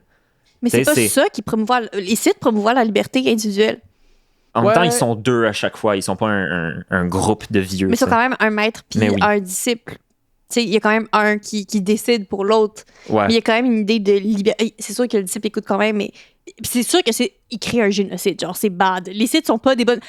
Mais c'est pas ça qui promouvoit. Les Sith promouvoient la liberté individuelle. En même temps, ils sont deux à chaque fois. Ils sont pas un groupe de vieux. Mais ils sont quand même un maître puis un disciple. Il y a quand même un qui décide pour l'autre. Ouais. Mais il y a quand même une idée de liberté. C'est sûr que le disciple écoute quand même, mais c'est sûr que il crée un génocide. Genre, c'est bad. Les Sith sont pas des bonnes.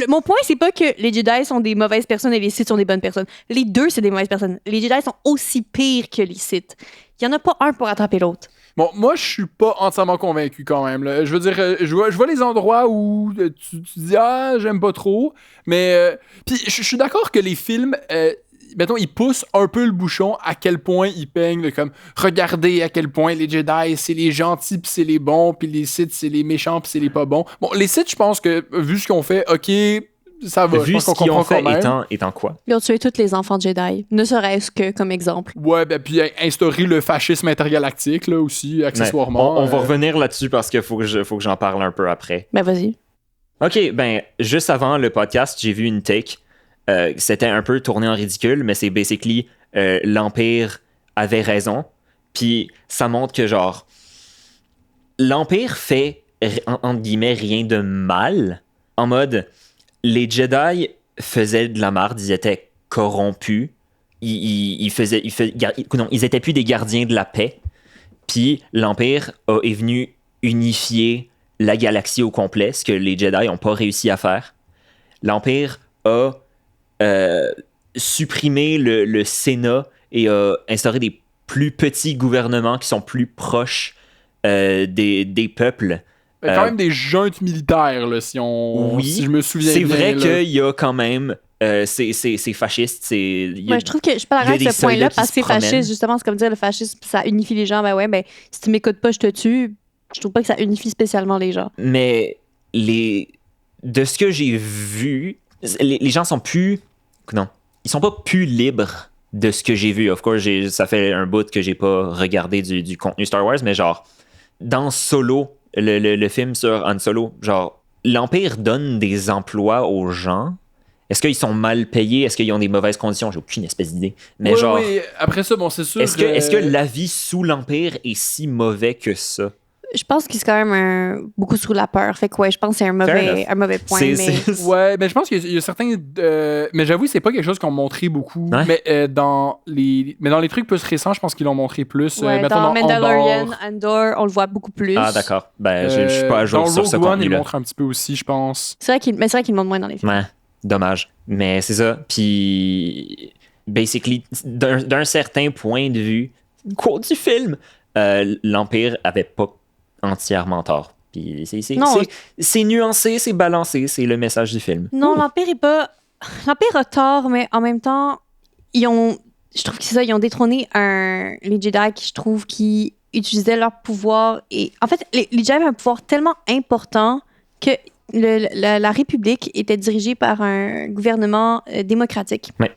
Mon point, c'est pas que les Jedi sont des mauvaises personnes et les Sith sont des bonnes personnes. Les deux, c'est des mauvaises personnes. Les Jedi sont aussi pires que les Sith. Il y en a pas un pour attraper l'autre. Bon, moi, je suis pas entièrement convaincu quand même. Là. Je veux dire, je vois les endroits où tu dis « Ah, j'aime pas trop », mais... Puis, je suis d'accord que les films... mettons, ils poussent un peu le bouchon à quel point ils peignent, là, comme regardez à quel point les Jedi, c'est les gentils pis c'est les bons, puis les Sith, c'est les méchants pis c'est les pas bons. Bon, les Sith, je pense que, vu ce qu'ils ont fait, ok, ça va. Vu je pense qu'on ce qu'ils ont comprend fait quand même. étant quoi? Ils ont tué tous les enfants Jedi, ne serait-ce que comme exemple. Ouais, ben puis instaurer le fascisme intergalactique, là, aussi, accessoirement. On va revenir là-dessus parce qu'il faut que j'en parle un peu après. Ben, vas-y. OK, ben, juste avant le podcast, j'ai vu une take c'était un peu tourné en ridicule, mais c'est basically l'Empire avait raison. Puis ça montre que, genre, l'Empire fait, entre guillemets, rien de mal. En mode, les Jedi faisaient de la marde, ils étaient corrompus. Ils étaient plus des gardiens de la paix. Puis l'Empire est venu unifier la galaxie au complet, ce que les Jedi n'ont pas réussi à faire. L'Empire a supprimé le Sénat et a instauré des plus petits gouvernements qui sont plus proches des peuples. Il y a quand même des juntes militaires, là, si je me souviens bien. C'est vrai là. qu'il y a quand même... c'est fasciste. Je trouve que je suis pas d'accord avec ce point-là parce que c'est fasciste, justement. C'est comme dire le fascisme, ça unifie les gens. Ben ouais, ben si tu m'écoutes pas, je te tue. Je trouve pas que ça unifie spécialement les gens. Mais de ce que j'ai vu, les gens sont plus... Non, ils sont pas plus libres de ce que j'ai vu. Of course, ça fait un bout que j'ai pas regardé du contenu Star Wars, mais genre, dans Solo, le film sur Han Solo, genre, l'Empire donne des emplois aux gens. Est-ce qu'ils sont mal payés? Est-ce qu'ils ont des mauvaises conditions? J'ai aucune espèce d'idée. Mais oui, genre, oui. Après ça, bon, c'est sûr. est-ce que la vie sous l'Empire est si mauvais que ça? Je pense qu'il c'est quand même beaucoup sous la peur. Fait que ouais, je pense que c'est un mauvais point. Ouais, mais je pense qu'il y a certains... mais j'avoue, c'est pas quelque chose qu'on montrait beaucoup. Ouais. Mais dans les trucs plus récents, je pense qu'ils l'ont montré plus. Ouais, mettons, dans Mandalorian, Andor, on le voit beaucoup plus. Ah, d'accord. Ben, je suis pas à jour dans sur ce Rogue One, il contenu-là. montre un petit peu aussi, je pense. C'est vrai qu'il le montre moins dans les films. Ouais, dommage. Mais c'est ça. Puis, basically, d'un certain point de vue, quote du film, l'Empire avait pas entièrement tort. Puis c'est nuancé, c'est balancé, c'est le message du film. Non, l'Empire a tort, mais en même temps, je trouve que c'est ça, ils ont détrôné les Jedi qui, je trouve, qui utilisaient leur pouvoir. Et en fait, les Jedi avaient un pouvoir tellement important que la République était dirigée par un gouvernement démocratique. Ouais.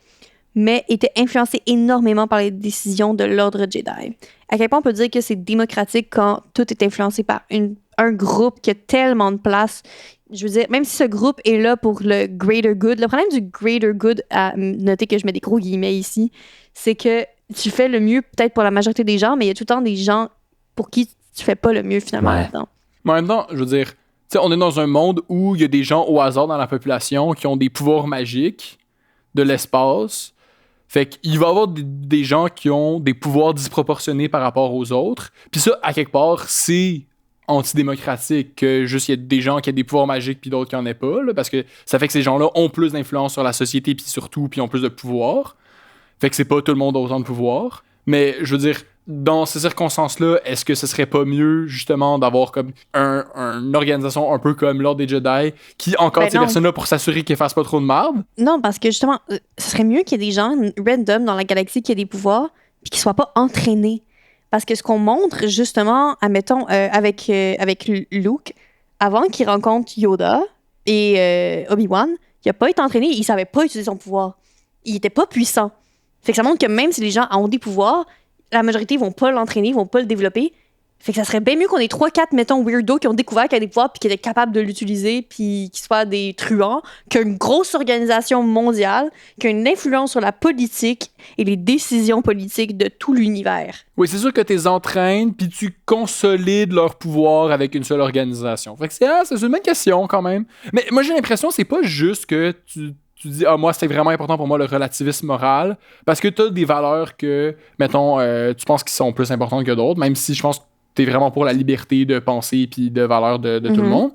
Mais était influencé énormément par les décisions de l'ordre Jedi. À quel point on peut dire que c'est démocratique quand tout est influencé par un groupe qui a tellement de place. Je veux dire, même si ce groupe est là pour le greater good, le problème du greater good, à noter que je mets des gros guillemets ici, c'est que tu fais le mieux peut-être pour la majorité des gens, mais il y a tout le temps des gens pour qui tu fais pas le mieux finalement Ouais. là-dedans. Mais en même temps, je veux dire, tu sais, on est dans un monde où il y a des gens au hasard dans la population qui ont des pouvoirs magiques de l'espace. Fait qu'il va y avoir des gens qui ont des pouvoirs disproportionnés par rapport aux autres. Puis ça, à quelque part, c'est antidémocratique que juste il y a des gens qui ont des pouvoirs magiques puis d'autres qui en aient pas, là, parce que ça fait que ces gens-là ont plus d'influence sur la société puis surtout, puis ont plus de pouvoir. Fait que c'est pas tout le monde a autant de pouvoir. Mais je veux dire, dans ces circonstances-là, est-ce que ce serait pas mieux, justement, d'avoir comme une organisation un peu comme l'Ordre des Jedi qui encadre ces non. personnes-là pour s'assurer qu'ils fassent pas trop de merde? Non, parce que justement, ce serait mieux qu'il y ait des gens random dans la galaxie qui aient des pouvoirs puis qui soient pas entraînés. Parce que ce qu'on montre, justement, admettons, avec Luke, avant qu'il rencontre Yoda et Obi-Wan, il a pas été entraîné, il savait pas utiliser son pouvoir. Il était pas puissant. Fait que ça montre que même si les gens ont des pouvoirs, la majorité vont pas l'entraîner, vont pas le développer. Fait que ça serait bien mieux qu'on ait 3-4, mettons, weirdos qui ont découvert qu'il y a des pouvoirs puis qui étaient capables de l'utiliser puis qui soient des truands, qu'une grosse organisation mondiale qui a une influence sur la politique et les décisions politiques de tout l'univers. Oui, c'est sûr que tu les entraînes puis tu consolides leur pouvoir avec une seule organisation. Fait que c'est une bonne question quand même. Mais moi, j'ai l'impression que c'est pas juste que tu dis, moi, c'est vraiment important pour moi le relativisme moral, parce que tu as des valeurs que, mettons, tu penses qu'ils sont plus importantes que d'autres, même si je pense que tu es vraiment pour la liberté de penser puis de valeurs de tout le monde.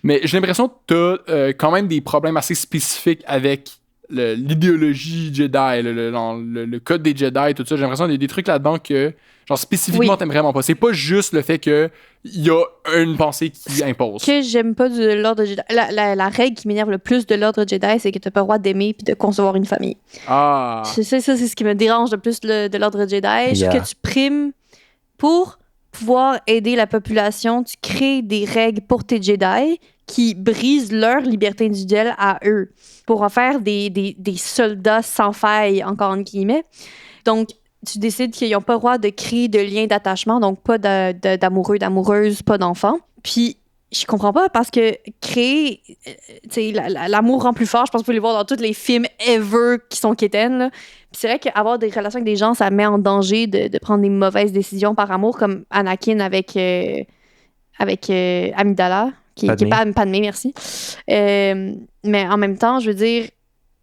Mais j'ai l'impression que tu as quand même des problèmes assez spécifiques avec l'idéologie Jedi, le code des Jedi, tout ça. J'ai l'impression qu'il y a des trucs là-dedans que, genre, spécifiquement, t'aimes vraiment pas. C'est pas juste le fait que il y a une pensée qui impose. Ce que j'aime pas de l'ordre Jedi, la règle qui m'énerve le plus de l'ordre Jedi, c'est que t'as pas le droit d'aimer puis de concevoir une famille. Ah. Ça, c'est ce qui me dérange le plus de l'ordre Jedi. Je trouve que tu primes pour pouvoir aider la population, tu crées des règles pour tes Jedi qui brisent leur liberté individuelle à eux pour en faire des soldats sans faille, encore entre guillemets. Donc, tu décides qu'ils n'ont pas le droit de créer de liens d'attachement, donc pas d'amoureux, d'amoureuses, pas d'enfants. Puis, je comprends pas parce que créer, tu sais, l'amour rend plus fort. Je pense que vous pouvez le voir dans tous les films ever qui sont quétaines, là. Puis c'est vrai qu'avoir des relations avec des gens, ça met en danger de prendre des mauvaises décisions par amour, comme Anakin avec Amidala, qui est pas Padmé, merci. Mais en même temps, je veux dire,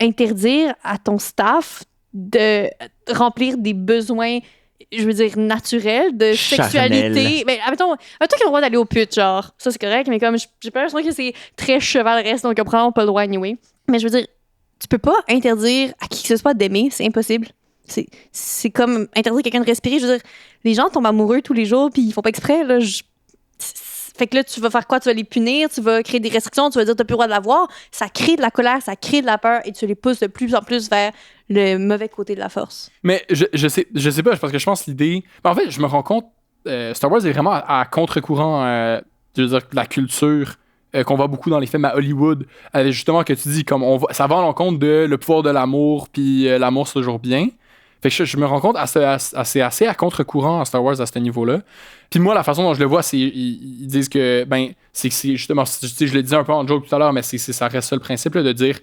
interdire à ton staff de remplir des besoins, je veux dire, naturels, de sexualité. Ben, admettons qu'ils ont le droit d'aller au pute, genre. Ça, c'est correct, mais comme j'ai pas l'impression que c'est très chevaleresque, donc on prend pas le droit anyway. Mais je veux dire, tu peux pas interdire à qui que ce soit d'aimer, c'est impossible. C'est comme interdire à quelqu'un de respirer. Je veux dire, les gens tombent amoureux tous les jours, puis ils font pas exprès, là. Fait que là, tu vas faire quoi? Tu vas les punir, tu vas créer des restrictions, tu vas dire t'as plus le droit de l'avoir. Ça crée de la colère, ça crée de la peur et tu les pousses de plus en plus vers le mauvais côté de la force. Mais je sais pas, parce que je pense que l'idée... En fait, je me rends compte, Star Wars est vraiment à contre-courant je veux dire, de la culture qu'on voit beaucoup dans les films à Hollywood. Justement, que tu dis, comme ça va à l'encontre de le pouvoir de l'amour, puis l'amour, c'est toujours bien. Fait que je me rends compte assez à contre-courant à Star Wars à ce niveau-là. Puis moi, la façon dont je le vois, c'est ils disent que, ben, c'est justement, je l'ai dit un peu en joke tout à l'heure, mais ça reste ça le principe là, de dire,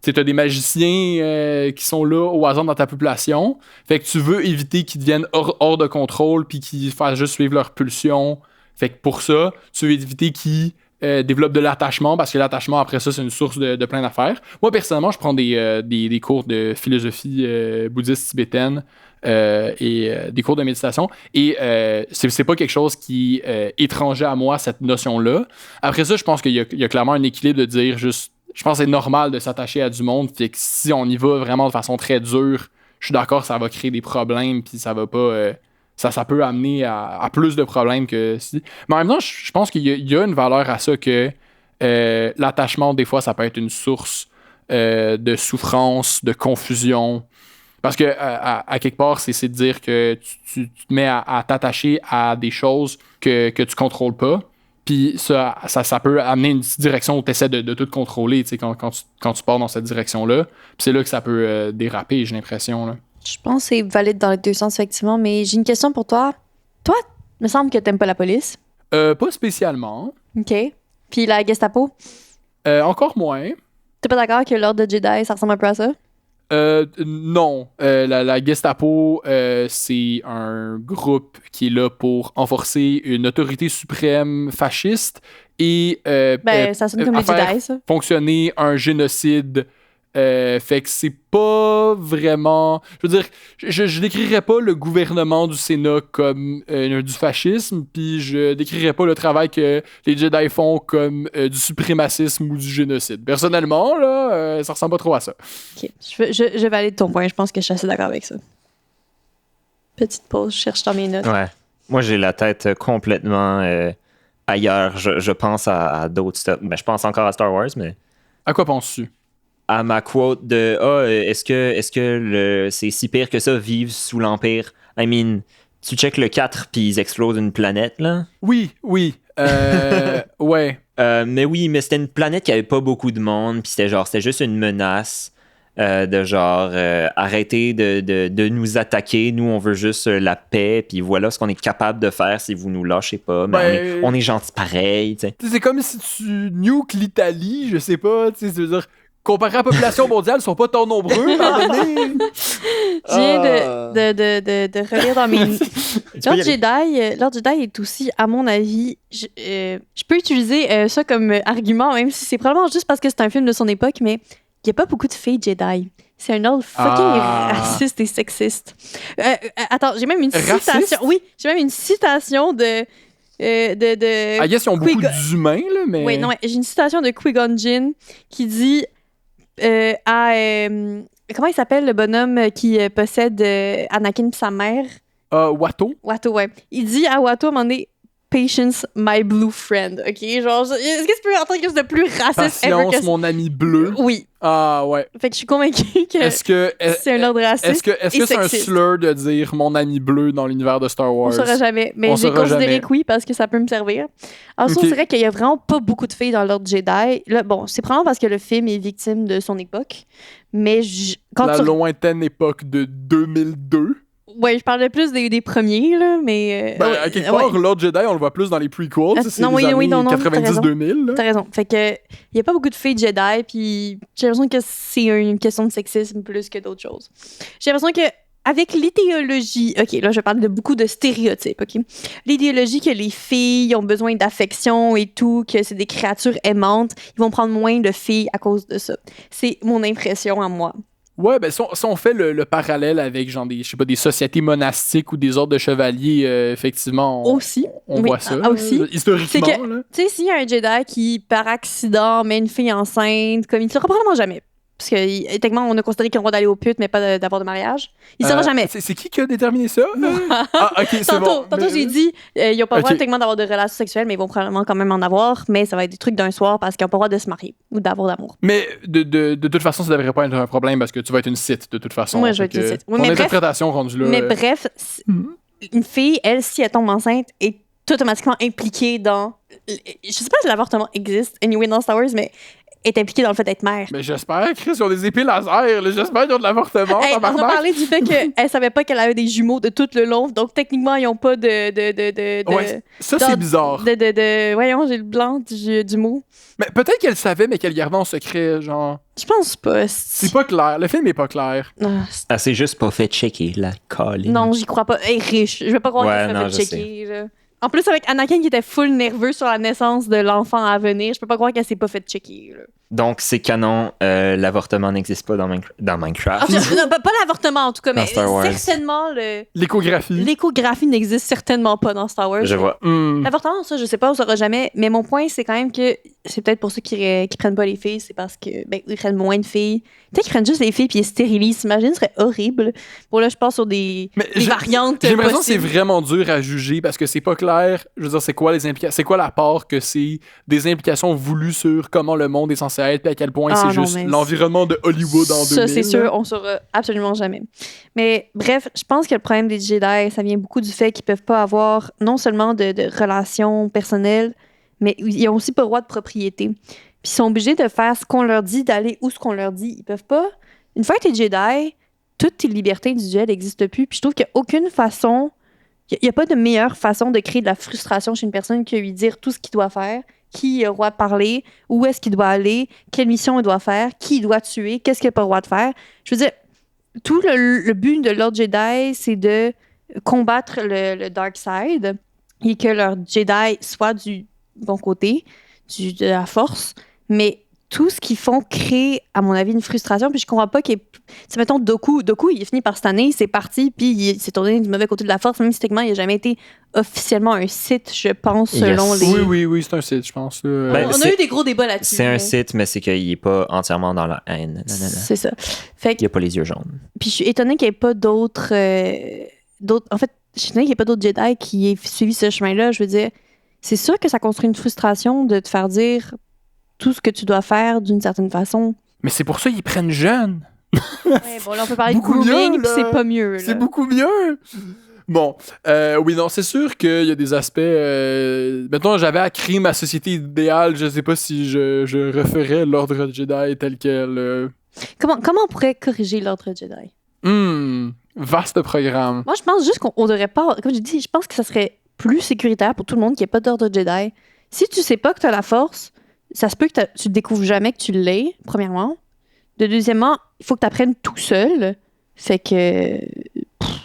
tu as des magiciens qui sont là au hasard dans ta population. Fait que tu veux éviter qu'ils deviennent hors de contrôle puis qu'ils fassent juste suivre leur pulsion. Fait que pour ça, tu veux éviter qu'ils développe de l'attachement, parce que l'attachement, après ça, c'est une source de plein d'affaires. Moi, personnellement, je prends des cours de philosophie bouddhiste tibétaine et des cours de méditation. Et c'est pas quelque chose qui est étranger à moi, cette notion-là. Après ça, je pense qu'il y a clairement un équilibre de dire juste... Je pense que c'est normal de s'attacher à du monde, fait que si on y va vraiment de façon très dure, je suis d'accord, ça va créer des problèmes, puis ça va pas... Ça peut amener à plus de problèmes que si. Mais en même temps, je pense qu'il y a une valeur à ça que l'attachement, des fois, ça peut être une source de souffrance, de confusion. Parce que, à quelque part, c'est de dire que tu te mets à t'attacher à des choses que tu contrôles pas. Puis ça peut amener une direction où tu essaies de tout contrôler, tu sais, quand tu pars dans cette direction-là. Puis c'est là que ça peut déraper, j'ai l'impression, là. Je pense que c'est valide dans les deux sens, effectivement, mais j'ai une question pour toi. Toi, il me semble que t'aimes pas la police. Pas spécialement. OK. Puis la Gestapo? Encore moins. T'es pas d'accord que l'Ordre de Jedi, ça ressemble un peu à ça? Non. La Gestapo, c'est un groupe qui est là pour enforcer une autorité suprême fasciste et ça sonne comme les Jedi, ça. Fonctionner un génocide. Fait que c'est pas vraiment... Je veux dire, je décrirais pas le gouvernement du Sénat comme du fascisme, puis je décrirais pas le travail que les Jedi font comme du suprémacisme ou du génocide. Personnellement, là, ça ressemble pas trop à ça. OK. Je valide ton point. Je pense que je suis assez d'accord avec ça. Petite pause, je cherche dans mes notes. Ouais. Moi, j'ai la tête complètement ailleurs. Je pense à d'autres stuff. Ben, je pense encore à Star Wars, mais... À quoi penses-tu? À ma quote de est-ce que c'est si pire que ça vivre sous l'Empire? I mean, tu check le 4 puis ils explosent une planète, là? Oui. Ouais. Mais c'était une planète qui avait pas beaucoup de monde, puis c'était juste une menace de genre arrêtez de nous attaquer, nous on veut juste la paix, puis voilà ce qu'on est capable de faire si vous nous lâchez pas, mais on est gentils pareil, tu sais. C'est comme si tu nukes l'Italie, je sais pas, tu sais, c'est-à-dire... Comparé à la population mondiale, ils sont pas tant nombreux, à un moment donné. Je viens de relire dans mes... L'Ordre Jedi est aussi, à mon avis... Je peux utiliser ça comme argument, même si c'est probablement juste parce que c'est un film de son époque, mais il n'y a pas beaucoup de filles Jedi. C'est un ordre fucking raciste et sexiste. Attends, j'ai même une citation... Oui, j'ai même une citation de... I guess ils ont beaucoup d'humains, là, mais... Oui, non, j'ai une citation de Qui-Gon Jinn qui dit... comment il s'appelle le bonhomme qui possède Anakin et sa mère? Watto. Watto, ouais. Il dit à Watto à un moment donné, Patience, my blue friend. OK? Genre, est-ce que tu peux entendre quelque chose de plus raciste Patience, mon ami bleu. Oui. Ah, ouais. Fait que je suis convaincue que c'est un ordre raciste. Est-ce que c'est un slur de dire mon ami bleu dans l'univers de Star Wars? On saura jamais. Mais j'ai considéré que oui, parce que ça peut me servir. Alors, c'est vrai qu'il y a vraiment pas beaucoup de filles dans l'ordre Jedi. Là, bon, c'est probablement parce que le film est victime de son époque. Mais lointaine époque de 2002. Ouais, je parlais plus des premiers, là, mais... Ben, à quelque part, Lord Jedi, on le voit plus dans les prequels. C'est non, les oui, années non, t'as 90-2000. là. T'as raison. Fait que, il y a pas beaucoup de filles Jedi, puis j'ai l'impression que c'est une question de sexisme plus que d'autres choses. J'ai l'impression que avec l'idéologie, OK, là, je parle de beaucoup de stéréotypes, OK? L'idéologie que les filles ont besoin d'affection et tout, que c'est des créatures aimantes, ils vont prendre moins de filles à cause de ça. C'est mon impression à moi. Ouais, ben si on fait le parallèle avec genre des, je sais pas, des sociétés monastiques ou des ordres de chevaliers, effectivement, on Oui, voit ça. aussi. Historiquement, C'est que, là. tu sais, s'il y a un Jedi qui, par accident, met une fille enceinte, comme il ne le fera probablement jamais. Parce que, techniquement, on a considéré qu'il a le droit d'aller au pute, mais pas d'avoir de mariage. Il ne sera jamais. C'est qui a déterminé ça? Ah, ok, c'est bon. Tantôt, j'ai dit, ils n'ont pas le droit techniquement d'avoir de relations sexuelles, mais ils vont probablement quand même en avoir, mais ça va être des trucs d'un soir parce qu'ils n'ont pas le droit de se marier ou d'avoir d'amour. Mais de toute façon, ça devrait pas être un problème parce que tu vas être une Sith de toute façon. Moi, je vais être une Sith. Oui, ton mais interprétation rendue là. Mais bref, une fille, elle, si elle tombe enceinte, est automatiquement impliquée dans... Je sais pas si l'avortement existe, anyway, dans Star Wars, mais est impliquée dans le fait d'être mère. Mais j'espère, Chris, ils ont des épées laser. Là. J'espère qu'ils ont de l'avortement. Hey, on a parlé du fait qu'elle savait pas qu'elle avait des jumeaux de tout le long, donc techniquement, ils ont pas de Ouais, ça, c'est bizarre. Voyons, j'ai le blanc du mot. Mais peut-être qu'elle savait, mais qu'elle gardait en secret, genre... Je pense pas. C'est pas clair. Le film est pas clair. Ah, c'est juste pas fait checker, la colline. Non, j'y crois pas. Elle est riche. Je vais pas croire qu'elle s'est fait checker. Là. En plus, avec Anakin qui était full nerveux sur la naissance de l'enfant à venir, je peux pas croire qu'elle s'est pas fait checker. Là. Donc, c'est canon, l'avortement n'existe pas dans Minecraft. Non, pas l'avortement en tout cas, Dans mais Star Wars. certainement l'échographie n'existe certainement pas dans Star Wars. Je vois. L'avortement, ça, je sais pas, on saura jamais. Mais mon point, c'est quand même que c'est peut-être pour ceux qui prennent pas les filles, c'est parce que ils prennent moins de filles. Peut-être qu'ils prennent juste les filles puis ils stérilisent. T'imagines, ce serait horrible. Bon, là, je pense sur des variantes. J'ai l'impression que c'est possibles. vraiment dur à juger parce que c'est pas clair. Je veux dire, c'est quoi les implications? C'est quoi la part que c'est des implications voulues sur comment le monde est censé être puis à quel point c'est juste l'environnement de Hollywood en 2000. Ça, c'est sûr, on saura absolument jamais. Mais bref, je pense que le problème des Jedi, ça vient beaucoup du fait qu'ils peuvent pas avoir non seulement de relations personnelles, mais ils ont aussi pas le droit de propriété. Puis ils sont obligés de faire ce qu'on leur dit, d'aller où ce qu'on leur dit. Ils peuvent pas. Une fois que t'es Jedi, toutes tes libertés individuelles n'existent plus. Puis je trouve qu'il n'y a aucune façon, il n'y a pas de meilleure façon de créer de la frustration chez une personne que lui dire tout ce qu'il doit faire, qui il a le droit de parler, où est-ce qu'il doit aller, quelle mission il doit faire, qui il doit tuer, qu'est-ce qu'il n'a pas le droit de faire. Je veux dire, tout le but de Lord Jedi, c'est de combattre le Dark Side et que leur Jedi soit du bon côté, de la force, mais tout ce qu'ils font crée, à mon avis, une frustration. Puis je comprends pas qu'il y ait... C'est mettons Doku, il est fini par cette année, c'est parti, puis il s'est tourné du mauvais côté de la force, même si techniquement, il n'a jamais été officiellement un Sith, je pense, selon les... Oui, c'est un Sith, je pense. On a eu des gros débats là-dessus. C'est un Sith, mais c'est qu'il est pas entièrement dans la haine. C'est ça. Fait que... Il a pas les yeux jaunes. Puis je suis étonnée qu'il n'y ait pas d'autres... En fait, je suis étonnée qu'il n'y ait pas d'autres Jedi qui aient suivi ce chemin-là. Je veux dire, c'est sûr que ça construit une frustration de te faire dire tout ce que tu dois faire d'une certaine façon. Mais c'est pour ça qu'ils prennent jeunes. Ouais, bon, là, on peut parler de grooming, puis c'est pas mieux. Là. C'est beaucoup mieux. Bon, oui, non, c'est sûr qu'il y a des aspects... Mettons, j'avais à créer ma société idéale, je sais pas si je referais l'ordre Jedi tel quel. Comment on pourrait corriger l'ordre Jedi? Vaste programme. Moi, je pense juste qu'on devrait pas... Comme je dis, je pense que ça serait plus sécuritaire pour tout le monde qu'il n'y ait pas d'ordre Jedi. Si tu sais pas que tu as la force, ça se peut que tu découvres jamais que tu l'aies, premièrement. Deuxièmement, il faut que tu apprennes tout seul. Fait que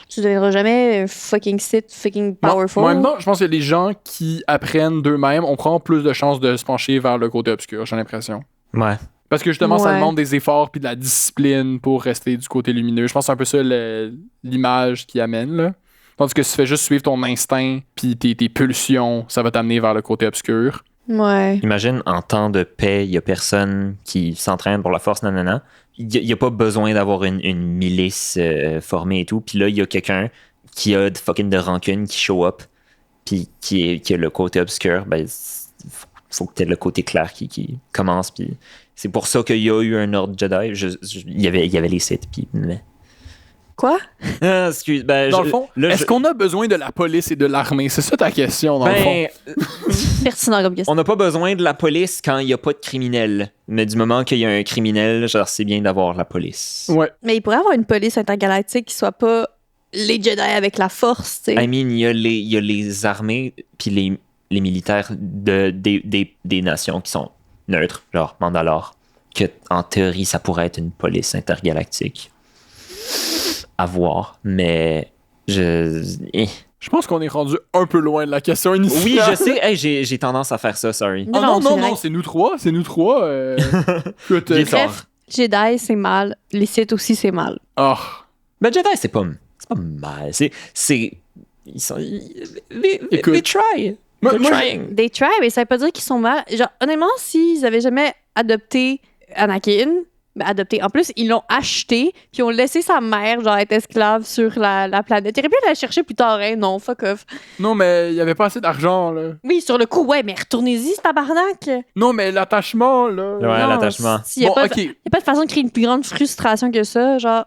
tu deviendras jamais fucking Sith, fucking powerful. Moi, en même temps, je pense qu'il y a des gens qui apprennent d'eux-mêmes. On prend plus de chances de se pencher vers le côté obscur, j'ai l'impression. Ouais. Parce que justement, ça demande des efforts puis de la discipline pour rester du côté lumineux. Je pense que c'est un peu ça l'image qui amène, là. Tandis que si tu fais juste suivre ton instinct puis tes pulsions, ça va t'amener vers le côté obscur. Ouais. Imagine, en temps de paix, il y a personne qui s'entraîne pour la force, nanana. Il n'y a pas besoin d'avoir une milice formée et tout. Puis là, il y a quelqu'un qui a de rancune qui show up puis qui a le côté obscur. Ben, faut que tu aies le côté clair qui commence. Puis c'est pour ça qu'il y a eu un ordre Jedi. Il y avait les Sith. Puis... Quoi? Ah, excuse. Ben, dans le fond, est-ce qu'on a besoin de la police et de l'armée? C'est ça ta question, dans le fond. Pertinent comme question. On n'a pas besoin de la police quand il n'y a pas de criminels. Mais du moment qu'il y a un criminel, genre, c'est bien d'avoir la police. Ouais. Mais il pourrait y avoir une police intergalactique qui soit pas les Jedi avec la force, tu sais. I mean, il y a les armées puis les militaires des nations qui sont neutres, genre Mandalore, que en théorie, ça pourrait être une police intergalactique. À voir, mais Je pense qu'on est rendu un peu loin de la question initiale. Oui, je sais. Hey, j'ai tendance à faire ça, sorry. Oh non, c'est non, vrai. non, c'est nous trois. Écoute, Il est fort. Bref, Jedi, c'est mal. Les Sith aussi, c'est mal. oh. Ben, Jedi, c'est pas mal. Écoute. They try. Moi, They're moi, trying. They try, mais ça veut pas dire qu'ils sont mal. Genre, honnêtement, s'ils avaient jamais adopté Anakin, adopté. En plus, ils l'ont acheté, puis ils ont laissé sa mère, genre, être esclave sur la planète. Ils auraient pu la chercher plus tard, hein? Non, fuck off. Non, mais il y avait pas assez d'argent, là. Oui, sur le coup, ouais, mais retournez-y, ce tabarnak. Non, mais l'attachement, là. Ouais, Non, l'attachement. Il n'y a, Bon, ok. y a pas de façon de créer une plus grande frustration que ça, genre.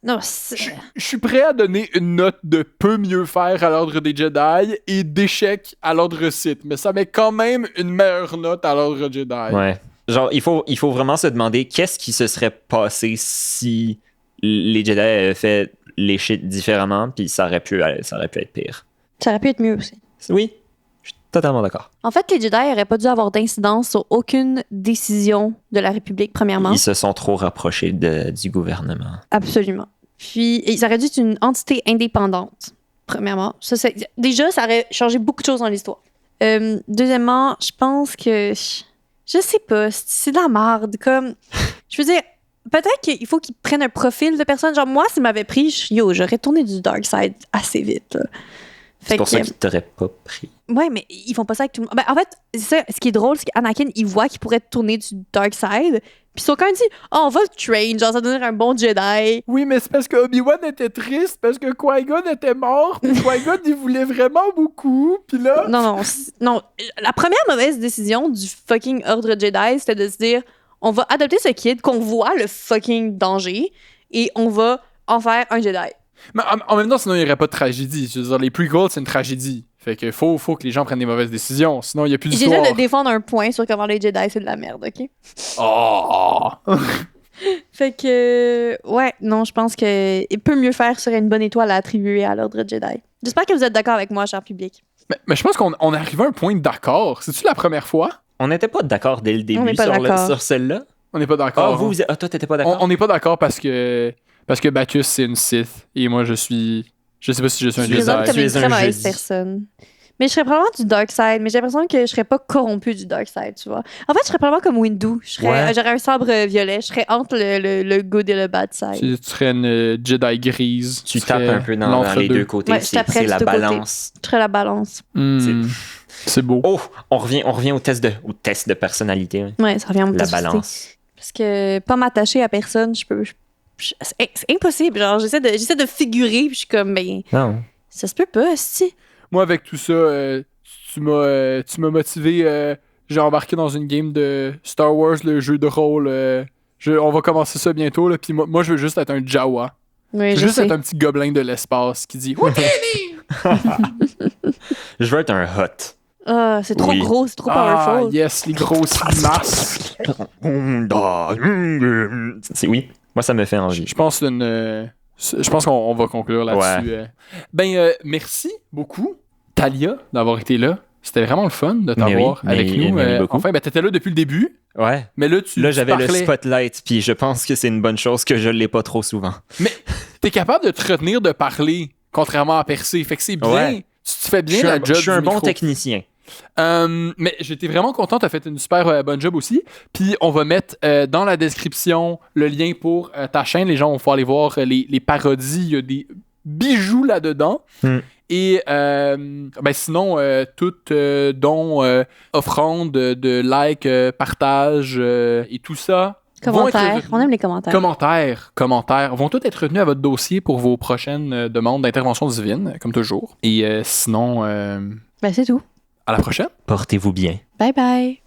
Non, Je suis prêt à donner une note de peu mieux faire à l'ordre des Jedi et d'échec à l'ordre Sith, mais ça met quand même une meilleure note à l'ordre Jedi. Ouais. Genre, il faut vraiment se demander qu'est-ce qui se serait passé si les Jedi avaient fait les shit différemment, puis ça aurait pu être pire. ça aurait pu être mieux aussi. Oui, je suis totalement d'accord. En fait, les Jedi n'auraient pas dû avoir d'incidence sur aucune décision de la République, premièrement. Ils se sont trop rapprochés du gouvernement. Absolument. Puis, ils auraient dû être une entité indépendante, premièrement. Déjà, ça aurait changé beaucoup de choses dans l'histoire. Deuxièmement, je pense que... Je sais pas, c'est de la merde. Comme, je veux dire, peut-être qu'il faut qu'ils prennent un profil de personne. Genre, moi, s'il m'avait pris, j'aurais tourné du dark side assez vite. Là. C'est pour ça qu'ils t'auraient pas pris. Ouais, mais ils font pas ça avec tout le monde. Ben, en fait, c'est ça, ce qui est drôle, c'est qu'Anakin, il voit qu'il pourrait tourner du dark side. Puis ils sont quand même dit, oh, on va le train, genre, ça va devenir un bon Jedi. Oui, mais c'est parce que Obi-Wan était triste, parce que Qui-Gon était mort, puis Qui-Gon, il voulait vraiment beaucoup, puis là... Non. La première mauvaise décision du fucking ordre Jedi, c'était de se dire, on va adopter ce kid, qu'on voit le fucking danger, et on va en faire un Jedi. Mais en même temps, sinon, il n'y aurait pas de tragédie. Je veux dire, les prequels, c'est une tragédie. Fait que faut que les gens prennent des mauvaises décisions, sinon il n'y a plus d'histoire. J'essaie de défendre un point sur comment les Jedi, c'est de la merde, OK? Oh! Fait que, ouais, non, je pense qu'il peut mieux faire serait une bonne étoile à attribuer à l'ordre Jedi. J'espère que vous êtes d'accord avec moi, cher public. Mais je pense qu'on est arrivé à un point d'accord. C'est-tu la première fois? On n'était pas d'accord dès le On début n'est pas d'accord. sur celle-là. On n'est pas d'accord. Toi, t'étais pas d'accord? On n'est pas d'accord parce que Bacchus, c'est une Sith, et moi, je sais pas si je suis un Je Tu es présente un- comme tu une es un très mauvaise jeudi. personne. Mais je serais probablement du dark side, mais j'ai l'impression que je serais pas corrompue du dark side, tu vois. En fait, je serais probablement comme Windu. Ouais. J'aurais un sabre violet. Je serais entre le good et le bad side. Tu serais une Jedi grise. Tu serais tapes un peu dans les deux côtés. Ouais, je taperais c'est la du deux côtés. balance. Je serais la balance. C'est beau. Oh, on revient au test de personnalité. hein. Ouais, ça revient à mon La test de balance. Parce que pas m'attacher à personne, c'est impossible. Genre, j'essaie de figurer, puis je suis comme, ben, Non. ça se peut pas, si. Moi, avec tout ça, tu m'as motivé. J'ai embarqué dans une game de Star Wars, le jeu de rôle. On va commencer ça bientôt. Là, puis moi, je veux juste être un Jawa. Oui, Je je veux juste sais. être un petit gobelin de l'espace qui dit Houdini! Je veux être un hot. Ah, c'est trop Oui. gros, c'est trop Ah, powerful. yes, les grosses masses. Oui, moi ça me fait envie. Je pense qu'on va conclure là-dessus. Merci beaucoup, Talia, d'avoir été là. C'était vraiment le fun de t'avoir oui, avec nous. merci beaucoup. Enfin, t'étais là depuis le début, Ouais. mais là, Là, j'avais le parlais. spotlight, puis je pense que c'est une bonne chose que je l'ai pas trop souvent. Mais t'es capable de te retenir de parler, contrairement à Percé. Fait que c'est bien. Ouais. Tu fais bien la job. Je suis un du bon micro. technicien. Mais j'étais vraiment content, t'as fait une super bonne job aussi. Puis on va mettre dans la description le lien pour ta chaîne. Les gens vont pouvoir aller voir les parodies. Il y a des bijoux là-dedans. Mm. Et sinon, toute dont offrande de like, partage et tout ça. vont être Commentaires. retenus. On aime les commentaires. Commentaires vont tous être retenus à votre dossier pour vos prochaines demandes d'intervention divine, comme toujours. Et sinon, Ben, c'est tout. à la prochaine. Portez-vous bien. Bye bye.